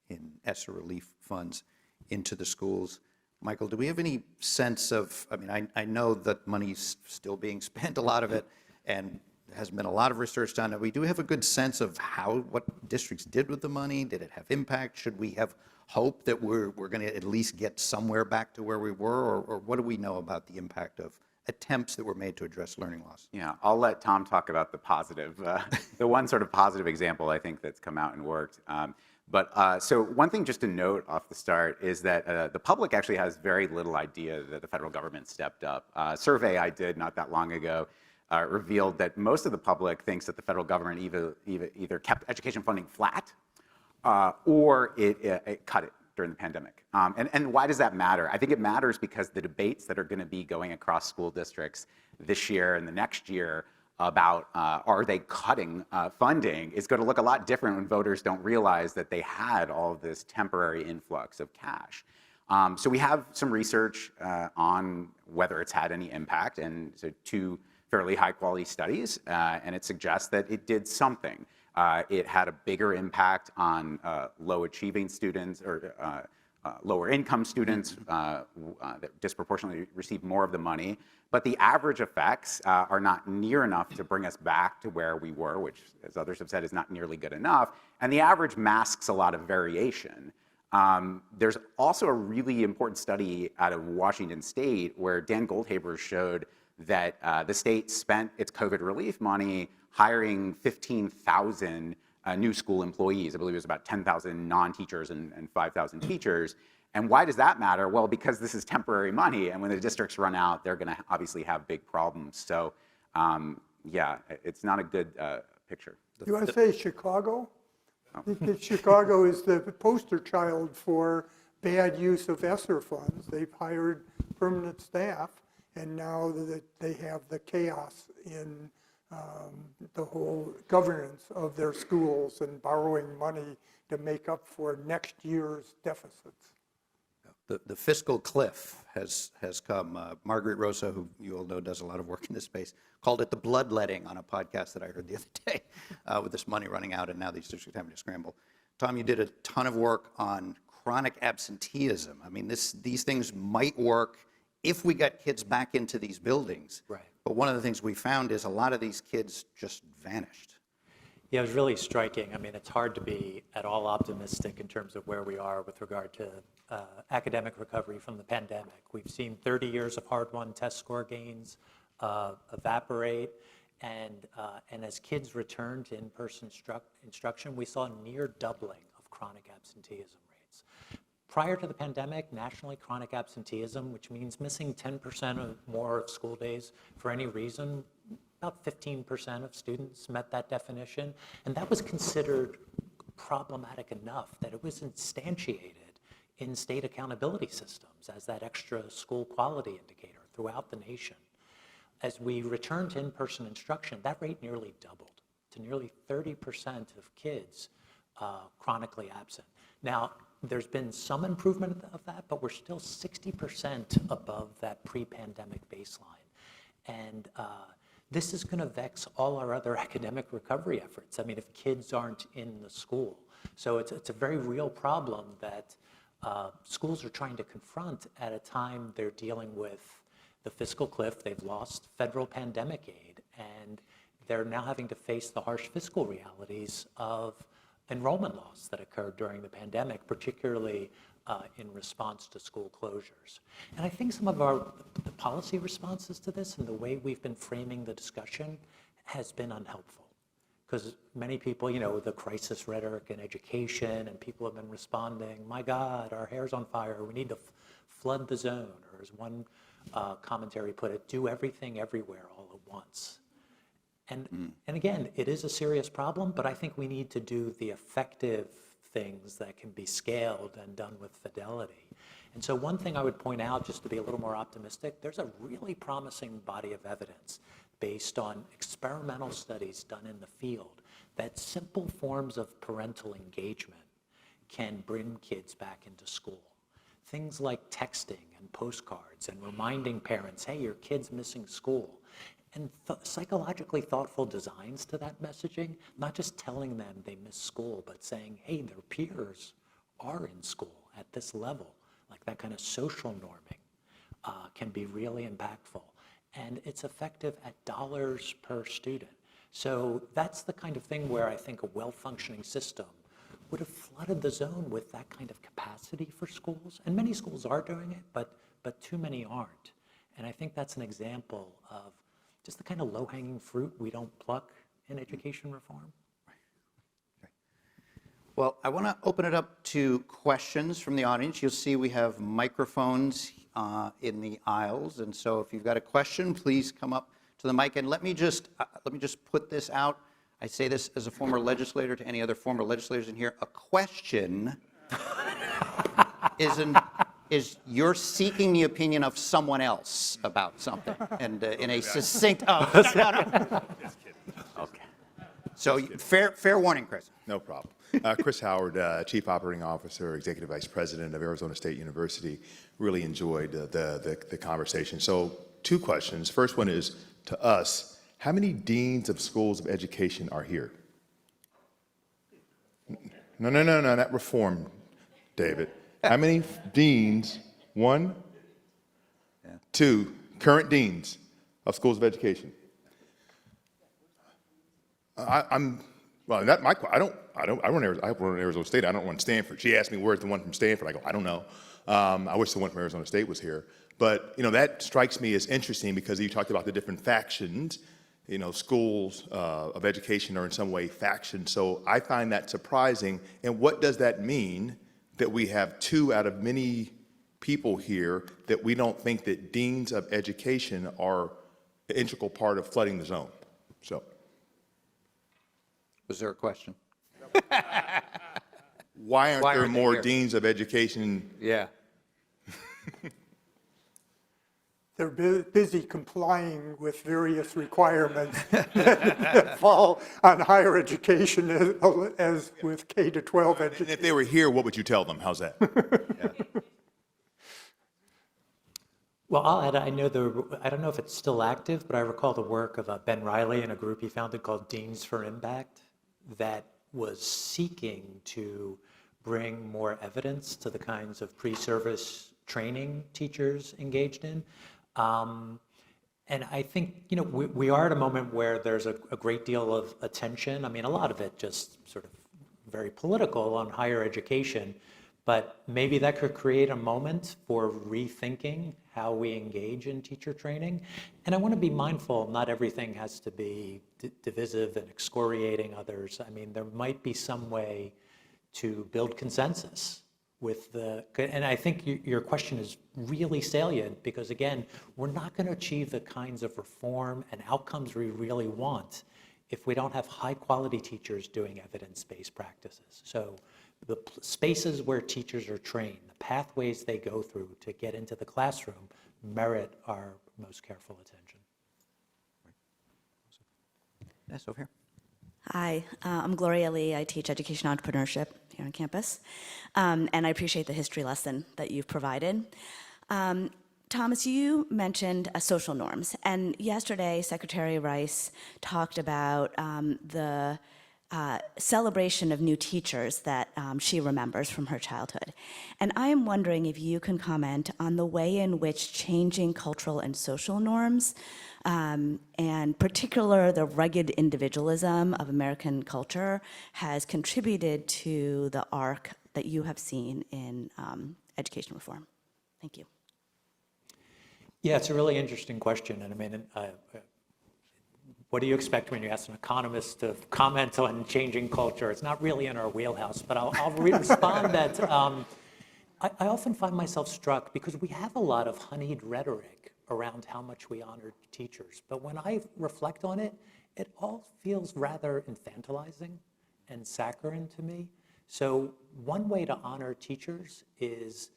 A: in ESSER relief funds into the schools. Michael, do we have any sense of, I know that money's still being spent, a lot of it, and there has been a lot of research done. And we do have a good sense of what districts did with the money. Did it have impact? Should we have hope that we're going to at least get somewhere back to where we were? Or what do we know about the impact of attempts that were made to address learning loss.
C: Yeah, I'll let Tom talk about the positive, the one sort of positive example I think that's come out and worked. So one thing just to note off the start is that the public actually has very little idea that the federal government stepped up. A survey I did not that long ago revealed that most of the public thinks that the federal government either kept education funding flat or it cut it during the pandemic. And why does that matter? I think it matters because the debates that are going to be going across school districts this year and the next year about are they cutting funding is going to look a lot different when voters don't realize that they had all of this temporary influx of cash. So we have some research on whether it's had any impact, and so 2 fairly high quality studies, and it suggests that it did something. It had a bigger impact on low achieving students or lower income students that disproportionately receive more of the money. But the average effects are not near enough to bring us back to where we were, which, as others have said, is not nearly good enough. And the average masks a lot of variation. There's also a really important study out of Washington State where Dan Goldhaber showed that the state spent its COVID relief money hiring 15,000 new school employees. I believe it was about 10,000 non-teachers and 5,000 teachers. And why does that matter? Well, because this is temporary money, and when the districts run out, they're going to obviously have big problems. So, yeah, it's not a good picture.
B: You want to say Chicago? Because Chicago is the poster child for bad use of ESSER funds. They've hired permanent staff, and now that they have the chaos in the whole governance of their schools and borrowing money to make up for next year's deficits.
A: The fiscal cliff has come. Margaret Rosa, who you all know does a lot of work in this space, called it the bloodletting on a podcast that I heard the other day with this money running out and now these districts having to scramble. Tom, you did a ton of work on chronic absenteeism. I mean, these things might work if we got kids back into these buildings.
D: Right.
A: But one of the things we found is a lot of these kids just vanished.
D: Yeah, it was really striking. I mean, it's hard to be at all optimistic in terms of where we are with regard to academic recovery from the pandemic. We've seen 30 years of hard-won test score gains evaporate, and as kids returned to in-person instruction, we saw a near doubling of chronic absenteeism rates. Prior to the pandemic, nationally, chronic absenteeism, which means missing 10% or more of school days for any reason, about 15% of students met that definition, and that was considered problematic enough that it was instantiated in state accountability systems as that extra school quality indicator throughout the nation. As we returned to in-person instruction, that rate nearly doubled to nearly 30% of kids chronically absent. Now, there's been some improvement of that, but we're still 60% above that pre-pandemic baseline. And this is going to vex all our other academic recovery efforts. I mean, if kids aren't in the school. So it's a very real problem that schools are trying to confront at a time they're dealing with the fiscal cliff. They've lost federal pandemic aid, and they're now having to face the harsh fiscal realities of enrollment loss that occurred during the pandemic, particularly in response to school closures. And I think some of the policy responses to this and the way we've been framing the discussion has been unhelpful. Because many people, you know, the crisis rhetoric in education, and people have been responding, my God, our hair's on fire, we need to flood the zone, or as one commentary put it, do everything everywhere all at once. And again, it is a serious problem, but I think we need to do the effective things that can be scaled and done with fidelity. And so one thing I would point out, just to be a little more optimistic, there's a really promising body of evidence based on experimental studies done in the field that simple forms of parental engagement can bring kids back into school. Things like texting and postcards and reminding parents, hey, your kid's missing school. And psychologically thoughtful designs to that messaging, not just telling them they miss school, but saying, hey, their peers are in school at this level. Like that kind of social norming can be really impactful. And it's effective at dollars per student. So that's the kind of thing where I think a well-functioning system would have flooded the zone with that kind of capacity for schools. And many schools are doing it, but too many aren't. And I think that's an example of just the kind of low-hanging fruit we don't pluck in education reform.
A: Well, I want to open it up to questions from the audience. You'll see we have microphones in the aisles, and so if you've got a question, please come up to the mic. And let me just put this out. I say this as a former legislator to any other former legislators in here. A question is you're seeking the opinion of someone else about something, and in a succinct. Oh, no.
C: Okay.
A: So fair warning, Chris.
E: No problem. Chris Howard, Chief Operating Officer, Executive Vice President of Arizona State University. Really enjoyed the conversation. So 2 questions. First one is to us, how many deans of schools of education are here? No, not reform, David. How many deans? 1?
A: Yeah.
E: 2, current deans of schools of education. Well, not my. I run Arizona State. I don't run Stanford. She asked me where's the one from Stanford. I go, I don't know. I wish the one from Arizona State was here. But that strikes me as interesting because you talked about the different factions. Schools of education are in some way factions. So I find that surprising. And what does that mean that we have 2 out of many people here that we don't think that deans of education are an integral part of flooding the zone? So.
A: Was there a question?
E: Why aren't there
A: they
E: more
A: here?
E: deans of education?
A: Yeah.
B: They're busy complying with various requirements that fall on higher education as with K to 12
E: And
B: education.
E: if they were here, what would you tell them? How's that?
D: Well, I'll add, I don't know if it's still active, but I recall the work of Ben Riley and a group he founded called Deans for Impact that was seeking to bring more evidence to the kinds of pre-service training teachers engaged in. And I think, we are at a moment where there's a great deal of attention. I mean, a lot of it just sort of very political on higher education, but maybe that could create a moment for rethinking how we engage in teacher training. And I want to be mindful, not everything has to be divisive and excoriating others. I mean, there might be some way to build consensus and I think your question is really salient because, again, we're not going to achieve the kinds of reform and outcomes we really want if we don't have high-quality teachers doing evidence-based practices. So the spaces where teachers are trained, the pathways they go through to get into the classroom merit our most careful attention.
A: Yes, over here.
F: Hi, I'm Gloria Lee. I teach education entrepreneurship here on campus, and I appreciate the history lesson that you've provided. Thomas, you mentioned social norms, and yesterday Secretary Rice talked about the celebration of new teachers that she remembers from her childhood. And I am wondering if you can comment on the way in which changing cultural and social norms, and particular the rugged individualism of American culture, has contributed to the arc that you have seen in education reform. Thank you.
D: Yeah, it's a really interesting question. And I mean, what do you expect when you ask an economist to comment on changing culture? It's not really in our wheelhouse, but I'll respond that I often find myself struck because we have a lot of honeyed rhetoric around how much we honor teachers. But when I reflect on it, it all feels rather infantilizing and saccharine to me. So one way to honor teachers is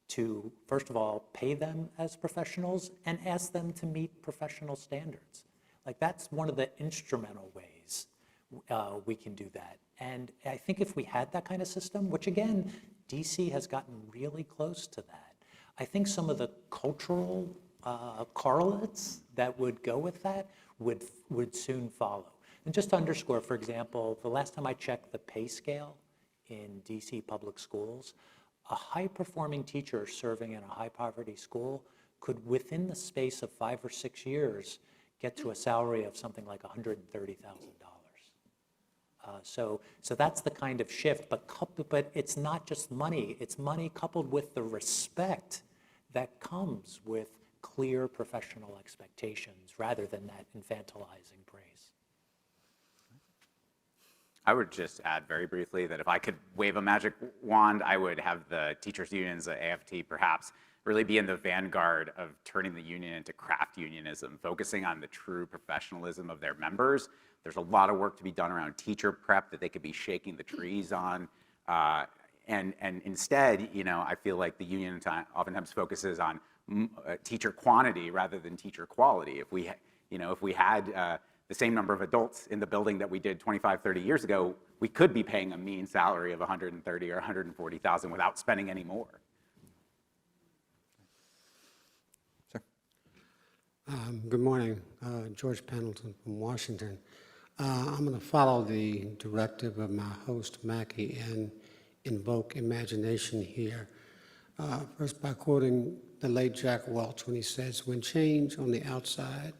D: to, first of all, pay them as professionals and ask them to meet professional standards. Like, that's one of the instrumental ways we can do that. And I think if we had that kind of system, which again, DC has gotten really close to that, I think some of the cultural correlates that would go with that would soon follow. And just to underscore, for example, the last time I checked the pay scale in DC public schools, a high-performing teacher serving in a high-poverty school could, within the space of 5 or 6 years, get to a salary of something like $130,000. So that's the kind of shift, but it's not just money. It's money coupled with the respect that comes with clear professional expectations rather than that infantilizing praise.
C: I would just add very briefly that if I could wave a magic wand, I would have the teachers' unions, the AFT perhaps, really be in the vanguard of turning the union into craft unionism, focusing on the true professionalism of their members. There's a lot of work to be done around teacher prep that they could be shaking the trees on. And instead, I feel like the union oftentimes focuses on teacher quantity rather than teacher quality. If we had the same number of adults in the building that we did 25, 30 years ago, we could be paying a mean salary of 130 or 140,000 without spending any more.
A: Sir.
G: Good morning, George Pendleton from Washington. I'm going to follow the directive of my host, Mackie, and invoke imagination here. First by quoting the late Jack Welch when he says, "When change on the outside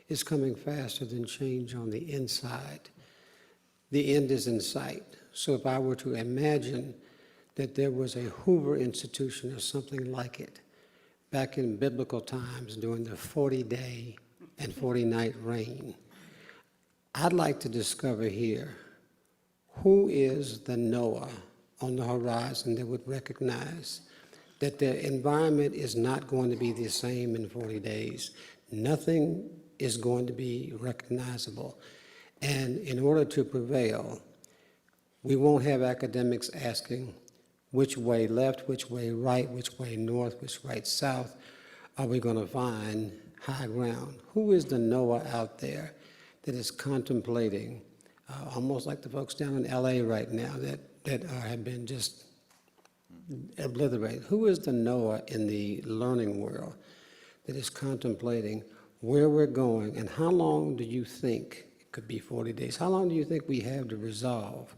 G: is coming faster than change on the inside, the end is in sight." So if I were to imagine that there was a Hoover institution or something like it back in biblical times during the 40-day and 40-night reign, I'd like to discover here who is the Noah on the horizon that would recognize that the environment is not going to be the same in 40 days. Nothing is going to be recognizable. And in order to prevail, we won't have academics asking which way left, which way right, which way north, which way south are we going to find high ground. Who is the Noah out there that is contemplating, almost like the folks down in LA right now that have been just obliterated? Who is the Noah in the learning world that is contemplating where we're going, and how long do you think, it could be 40 days, how long do you think we have to resolve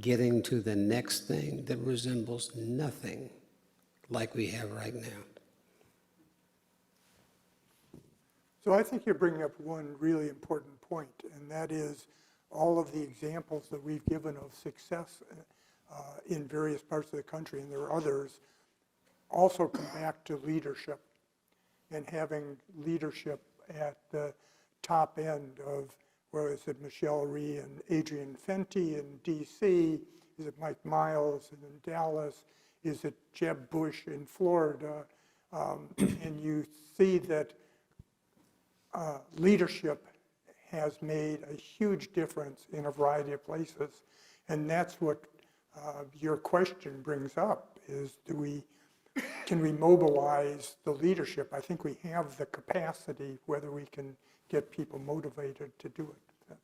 G: getting to the next thing that resembles nothing like we have right now?
B: So I think you're bringing up one really important point, and that is all of the examples that we've given of success in various parts of the country, and there are others, also come back to leadership and having leadership at the top end of, where is it, Michelle Rhee and Adrian Fenty in D.C., is it Mike Miles in Dallas, is it Jeb Bush in Florida, and you see that leadership has made a huge difference in a variety of places, and that's what your question brings up, is can we mobilize the leadership? I think we have the capacity, whether we can get people motivated to do it.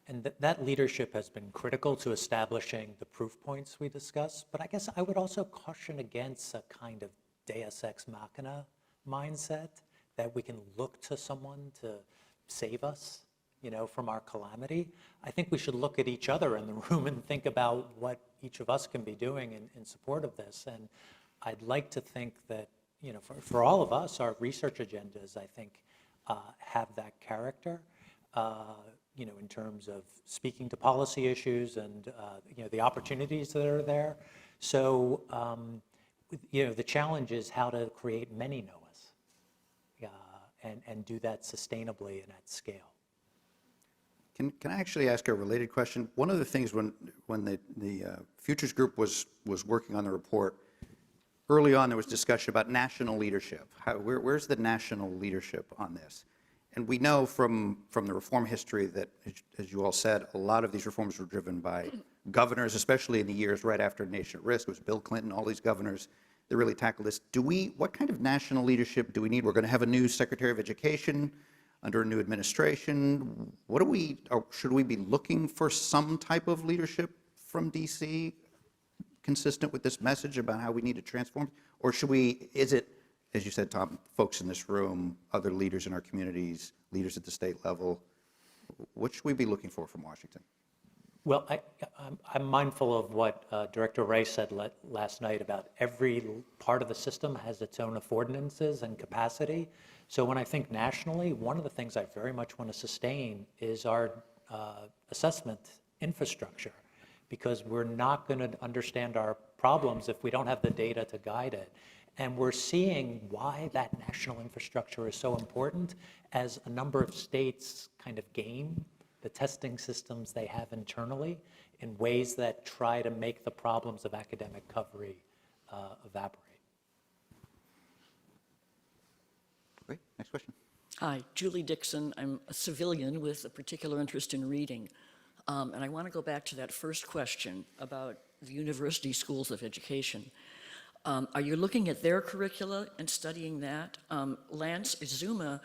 D: And that leadership has been critical to establishing the proof points we discussed, but I guess I would also caution against a kind of deus ex machina mindset, that we can look to someone to save us, from our calamity. I think we should look at each other in the room and think about what each of us can be doing in support of this. And I'd like to think that, for all of us, our research agendas, I think, have that character, in terms of speaking to policy issues and, the opportunities that are there. So, the challenge is how to create many Noahs and do that sustainably and at scale.
A: Can I actually ask a related question? One of the things when the Futures Group was working on the report, early on there was discussion about national leadership. Where's the national leadership on this? And we know from the reform history that, as you all said, a lot of these reforms were driven by governors, especially in the years right after Nation at Risk. It was Bill Clinton, all these governors that really tackled this. What kind of national leadership do we need? We're going to have a new Secretary of Education under a new administration. Should we be looking for some type of leadership from D.C. consistent with this message about how we need to transform? Or is it, as you said, Tom, folks in this room, other leaders in our communities, leaders at the state level? What should we be looking for from Washington?
D: Well, I'm mindful of what Director Ray said last night about every part of the system has its own affordances and capacity. So when I think nationally, one of the things I very much want to sustain is our assessment infrastructure, because we're not going to understand our problems if we don't have the data to guide it. And we're seeing why that national infrastructure is so important as a number of states kind of game the testing systems they have internally in ways that try to make the problems of academic recovery evaporate.
A: Great, next question.
H: Hi, Julie Dixon. I'm a civilian with a particular interest in reading. And I want to go back to that first question about the university schools of education. Are you looking at their curricula and studying that? Lance Izuma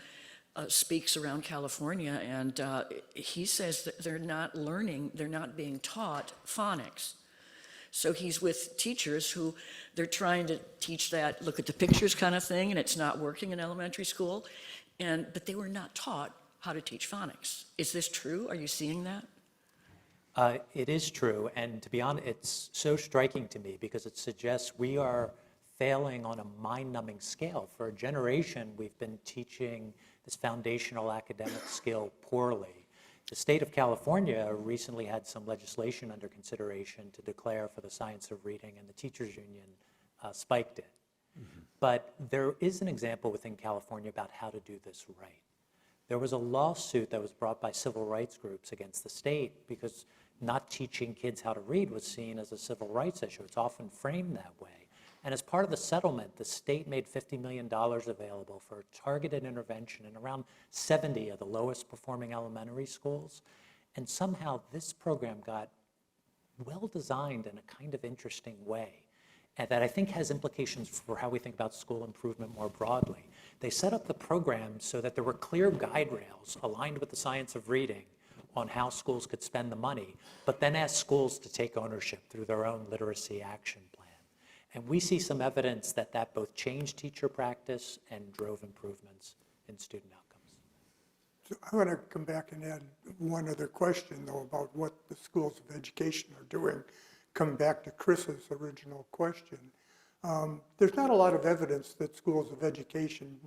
H: speaks around California, and he says that they're not being taught phonics. So he's with teachers who they're trying to teach that look at the pictures kind of thing, and it's not working in elementary school. But they were not taught how to teach phonics. Is this true? Are you seeing that?
D: It is true, and to be honest, it's so striking to me because it suggests we are failing on a mind-numbing scale. For a generation, we've been teaching this foundational academic skill poorly. The state of California recently had some legislation under consideration to declare for the science of reading, and the teachers union spiked it. Mm-hmm. But there is an example within California about how to do this right. There was a lawsuit that was brought by civil rights groups against the state because not teaching kids how to read was seen as a civil rights issue. It's often framed that way. And as part of the settlement, the state made $50 million available for targeted intervention in around 70 of the lowest performing elementary schools. And somehow this program got well designed in a kind of interesting way, and that I think has implications for how we think about school improvement more broadly. They set up the program so that there were clear guide rails aligned with the science of reading on how schools could spend the money, but then asked schools to take ownership through their own literacy action plan. And we see some evidence that that both changed teacher practice and drove improvements in student outcomes.
B: So I want to come back and add one other question, though, about what the schools of education are doing. Come back to Chris's original question. There's not a lot of evidence that schools of education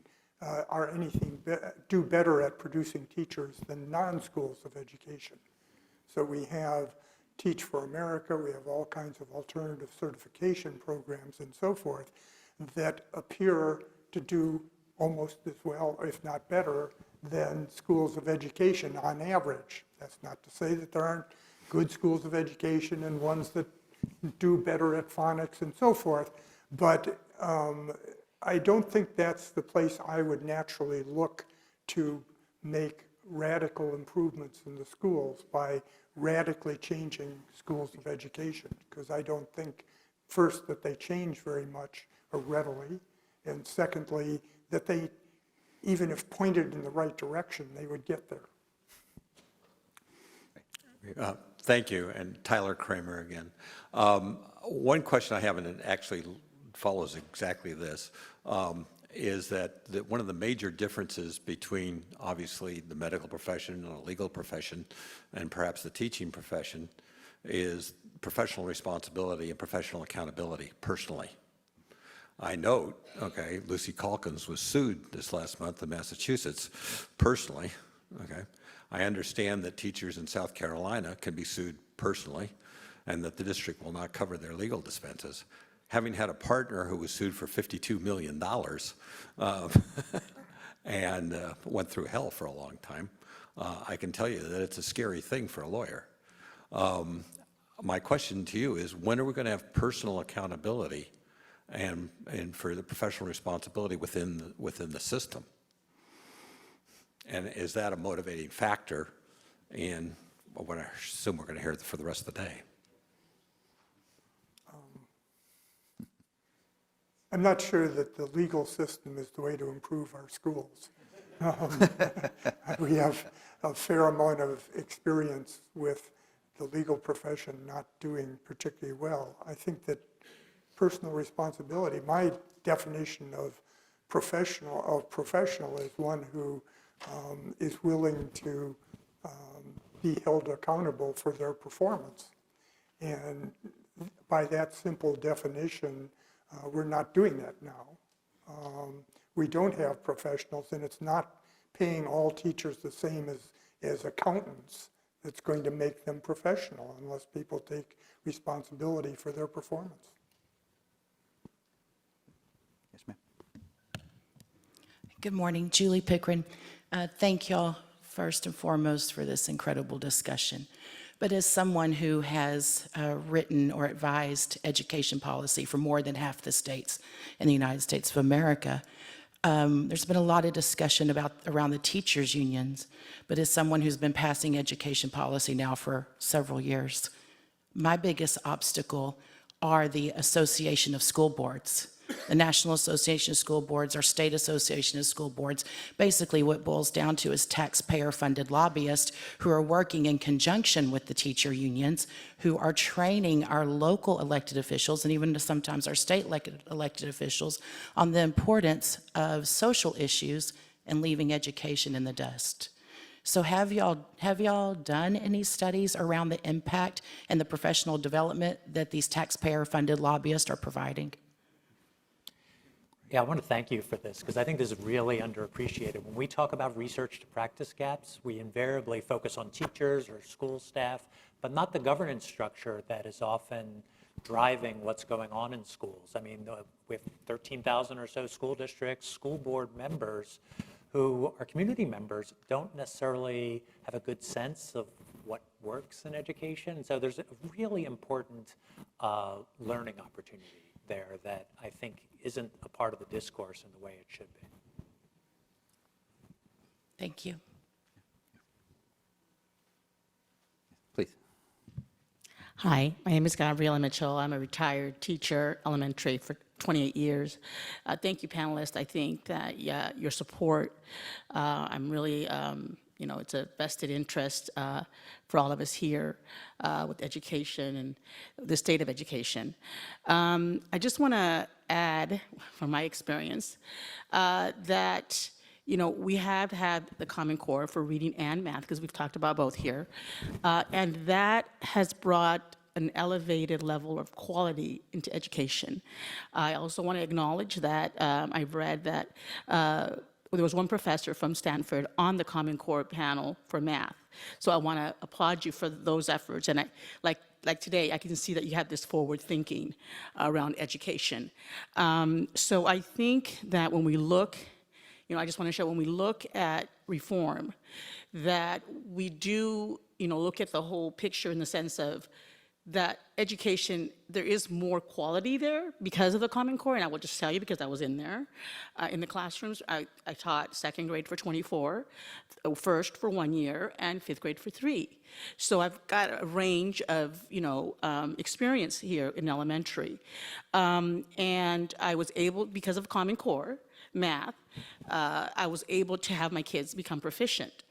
B: do better at producing teachers than non-schools of education. So we have Teach for America, we have all kinds of alternative certification programs and so forth that appear to do almost as well, if not better, than schools of education on average. That's not to say that there aren't good schools of education and ones that do better at phonics and so forth, but I don't think that's the place I would naturally look to make radical improvements in the schools by radically changing schools of education, because I don't think, first, that they change very much or readily, and secondly, that they, even if pointed in the right direction, they would get there.
I: Thank you, and Tyler Kramer again. One question I have, and it actually follows exactly this, is that one of the major differences between, obviously, the medical profession and the legal profession, and perhaps the teaching profession, is professional responsibility and professional accountability, personally. I note, okay, Lucy Calkins was sued this last month in Massachusetts, personally, okay? I understand that teachers in South Carolina can be sued personally, and that the district will not cover their legal expenses. Having had a partner who was sued for $52 million and went through hell for a long time, I can tell you that it's a scary thing for a lawyer. My question to you is, when are we going to have personal accountability and for the professional responsibility within the system? And is that a motivating factor in what I assume we're going to hear for the rest of the day?
B: I'm not sure that the legal system is the way to improve our schools. We have a fair amount of experience with the legal profession not doing particularly well. I think that personal responsibility, my definition of professional is one who is willing to be held accountable for their performance. And by that simple definition, we're not doing that now. We don't have professionals, and it's not paying all teachers the same as accountants that's going to make them professional unless people take responsibility for their performance.
J: Good morning, Julie Pickren. Thank y'all first and foremost for this incredible discussion. But as someone who has written or advised education policy for more than half the states in the United States of America, there's been a lot of discussion around the teachers' unions. But as someone who's been passing education policy now for several years, my biggest obstacle are the Association of School Boards. The National Association of School Boards, our State Association of School Boards, basically what it boils down to is taxpayer-funded lobbyists who are working in conjunction with the teacher unions, who are training our local elected officials and even sometimes our state elected officials on the importance of social issues and leaving education in the dust. So have y'all done any studies around the impact and the professional development that these taxpayer-funded lobbyists are providing?
D: Yeah, I want to thank you for this because I think this is really underappreciated. When we talk about research to practice gaps, we invariably focus on teachers or school staff, but not the governance structure that is often driving what's going on in schools. I mean, we have 13,000 or so school districts, school board members who are community members don't necessarily have a good sense of what works in education. So there's a really important learning opportunity there that I think isn't a part of the discourse in the way it should be.
J: Thank you.
A: Please.
K: Hi, my name is Gabriela Mitchell. I'm a retired teacher, elementary, for 28 years. Thank you, panelists. I think that, yeah, your support, I'm really, it's a vested interest for all of us here with education and the state of education. I just want to add, from my experience, that we have had the Common Core for reading and math, because we've talked about both here, and that has brought an elevated level of quality into education. I also want to acknowledge that I've read that there was one professor from Stanford on the Common Core panel for math. So I want to applaud you for those efforts. And like today, I can see that you have this forward thinking around education. So I think that when we look, I just want to show when we look at reform, that we do, look at the whole picture in the sense of that education, there is more quality there because of the Common Core, and I will just tell you because I was in there. In the classrooms, I taught second grade for 24, first for 1 year, and fifth grade for 3. So I've got a range of, experience here in elementary. And I was able, because of Common Core, math, I was able to have my kids become proficient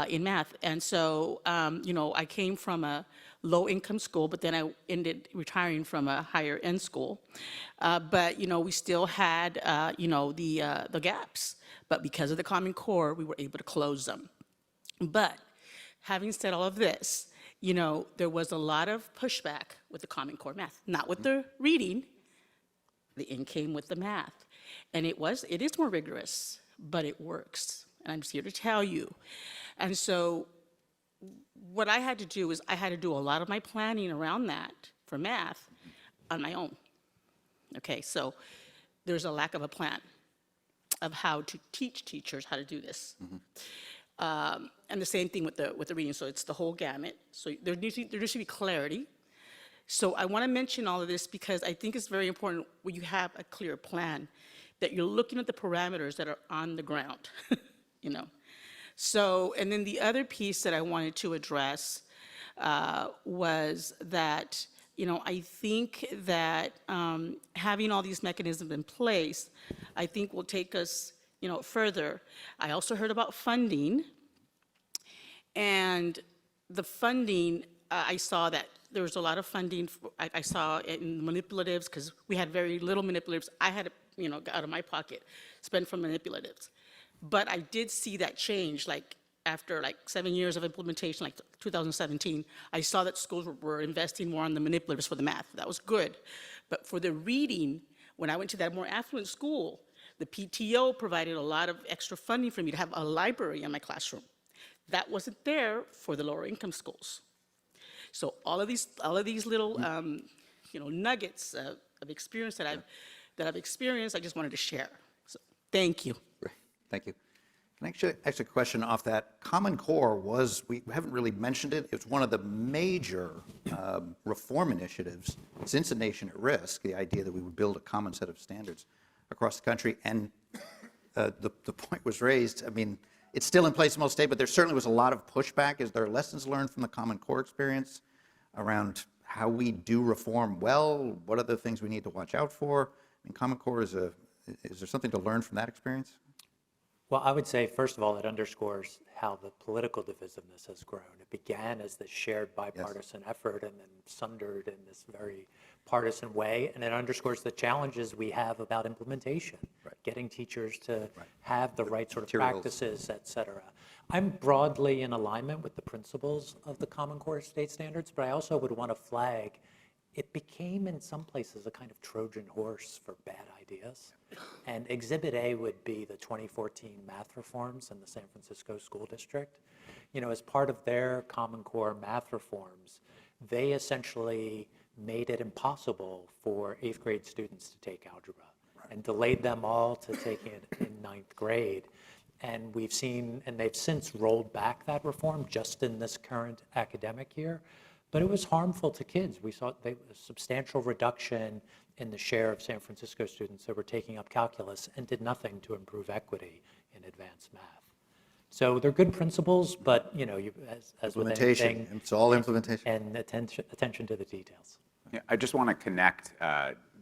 K: in math. And so, I came from a low-income school, but then I ended retiring from a higher-end school. But, we still had, the gaps. But because of the Common Core, we were able to close them. But having said all of this, there was a lot of pushback with the Common Core math, not with the reading. The end came with the math. And it is more rigorous, but it works. And I'm just here to tell you. And so what I had to do is I had to do a lot of my planning around that for math on my own. Okay, so there's a lack of a plan of how to teach teachers how to do this. Mm-hmm. And the same thing with the reading. So it's the whole gamut. So there needs to be clarity. So I want to mention all of this because I think it's very important when you have a clear plan that you're looking at the parameters that are on the ground, So, and then the other piece that I wanted to address was that, I think that having all these mechanisms in place, I think will take us, further. I also heard about funding, and the funding, I saw that there was a lot of funding, I saw in manipulatives, because we had very little manipulatives. I had to, out of my pocket, spend for manipulatives. But I did see that change, after 7 years of implementation, 2017, I saw that schools were investing more on the manipulatives for the math. That was good. But for the reading, when I went to that more affluent school, the PTO provided a lot of extra funding for me to have a library in my classroom. That wasn't there for the lower income schools. So all of these little, nuggets of experience that I've experienced, I just wanted to share. So thank you.
A: Thank you. Can I actually ask a question off that? Common Core was, we haven't really mentioned it, it's one of the major reform initiatives since A Nation at Risk, the idea that we would build a common set of standards across the country. And the point was raised, I mean, it's still in place in most states, but there certainly was a lot of pushback. Is there lessons learned from the Common Core experience around how we do reform well? What are the things we need to watch out for? I mean, Common Core is there something to learn from that experience?
D: Well, I would say, first of all, it underscores how the political divisiveness has grown. It began as this shared bipartisan effort and then sundered in this very partisan way. And it underscores the challenges we have about implementation, getting teachers to have the right sort of practices, et cetera. I'm broadly in alignment with the principles of the Common Core state standards, but I also would want to flag it became in some places a kind of Trojan horse for bad ideas. And Exhibit A would be the 2014 math reforms in the San Francisco School District. You know, as part of their Common Core math reforms, they essentially made it impossible for 8th grade students to take algebra and delayed them all to taking it in 9th grade. And we've seen, and they've since rolled back that reform just in this current academic year. But it was harmful to kids. We saw a substantial reduction in the share of San Francisco students that were taking up calculus and did nothing to improve equity in advanced math. So they're good principles, but you know, as with anything,
A: it's all implementation.
D: And attention to the details.
C: Yeah, I just want to connect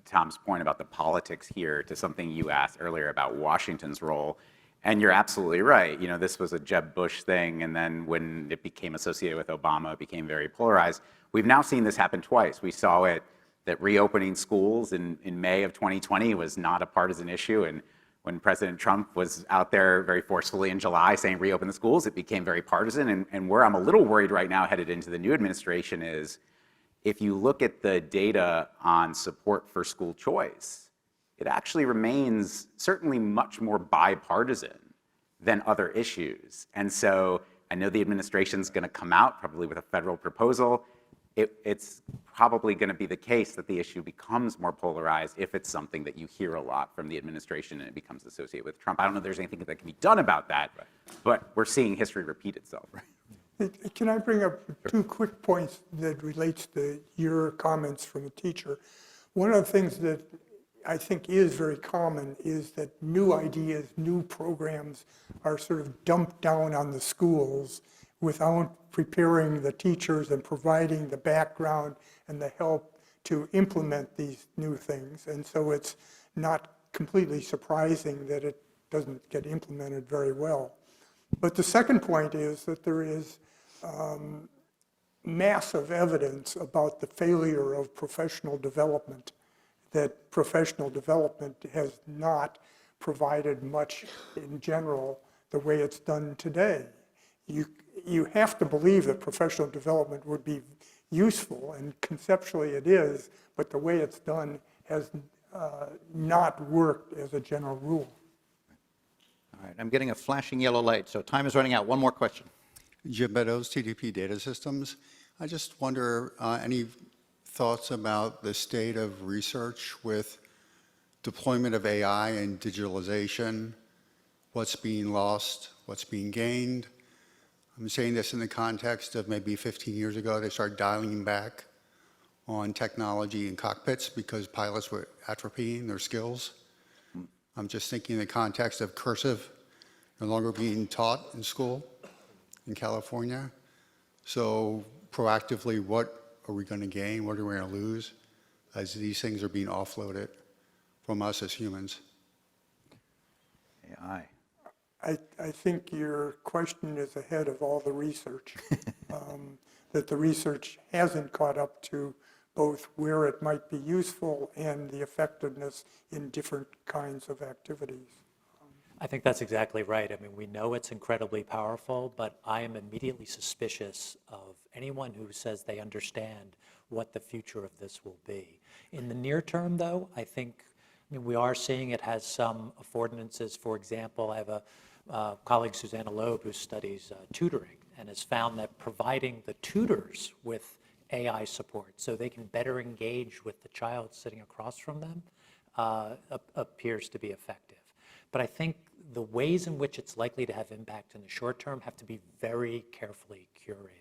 C: Tom's point about the politics here to something you asked earlier about Washington's role. And you're absolutely right. You know, this was a Jeb Bush thing, and then when it became associated with Obama, it became very polarized. We've now seen this happen twice. We saw it that reopening schools in May of 2020 was not a partisan issue, and when President Trump was out there very forcefully in July saying reopen the schools, it became very partisan. And where I'm a little worried right now headed into the new administration is if you look at the data on support for school choice, it actually remains certainly much more bipartisan than other issues. And so I know the administration's going to come out probably with a federal proposal. It's probably going to be the case that the issue becomes more polarized if it's something that you hear a lot from the administration and it becomes associated with Trump. I don't know if there's anything that can be done about that, but we're seeing history repeat itself.
B: Can I bring up two quick points that relates to your comments from a teacher? One of the things that I think is very common is that new ideas, new programs are sort of dumped down on the schools without preparing the teachers and providing the background and the help to implement these new things. And so it's not completely surprising that it doesn't get implemented very well. But the second point is that there is massive evidence about the failure of professional development, that professional development has not provided much in general the way it's done today. You have to believe that professional development would be useful, and conceptually it is, but the way it's done has not worked as a general rule.
A: All right, I'm getting a flashing yellow light, so time is running out. One more question.
L: Jim Meadows, TDP Data Systems. I just wonder, any thoughts about the state of research with deployment of AI and digitalization, what's being lost, what's being gained? I'm saying this in the context of maybe 15 years ago, they started dialing back on technology in cockpits because pilots were atrophying their skills. I'm just thinking in the context of cursive no longer being taught in school in California. So proactively, what are we going to gain? What are we going to lose as these things are being offloaded from us as humans?
A: AI.
B: I think your question is ahead of all the research, that the research hasn't caught up to both where it might be useful and the effectiveness in different kinds of activities.
D: I think that's exactly right. I mean, we know it's incredibly powerful, but I am immediately suspicious of anyone who says they understand what the future of this will be. In the near term, though, I mean, we are seeing it has some affordances. For example, I have a colleague, Susanna Loeb, who studies tutoring and has found that providing the tutors with AI support so they can better engage with the child sitting across from them appears to be effective. But I think the ways in which it's likely to have impact in the short term have to be very carefully curated.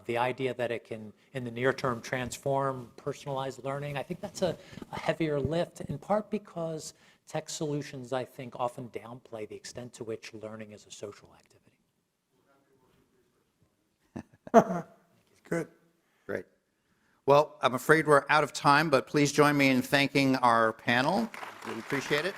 D: The idea that it can, in the near term, transform personalized learning, I think that's a heavier lift, in part because tech solutions, I think, often downplay the extent to which learning is a social activity.
B: Good.
A: Great. Well, I'm afraid we're out of time, but please join me in thanking our panel. Really appreciate it.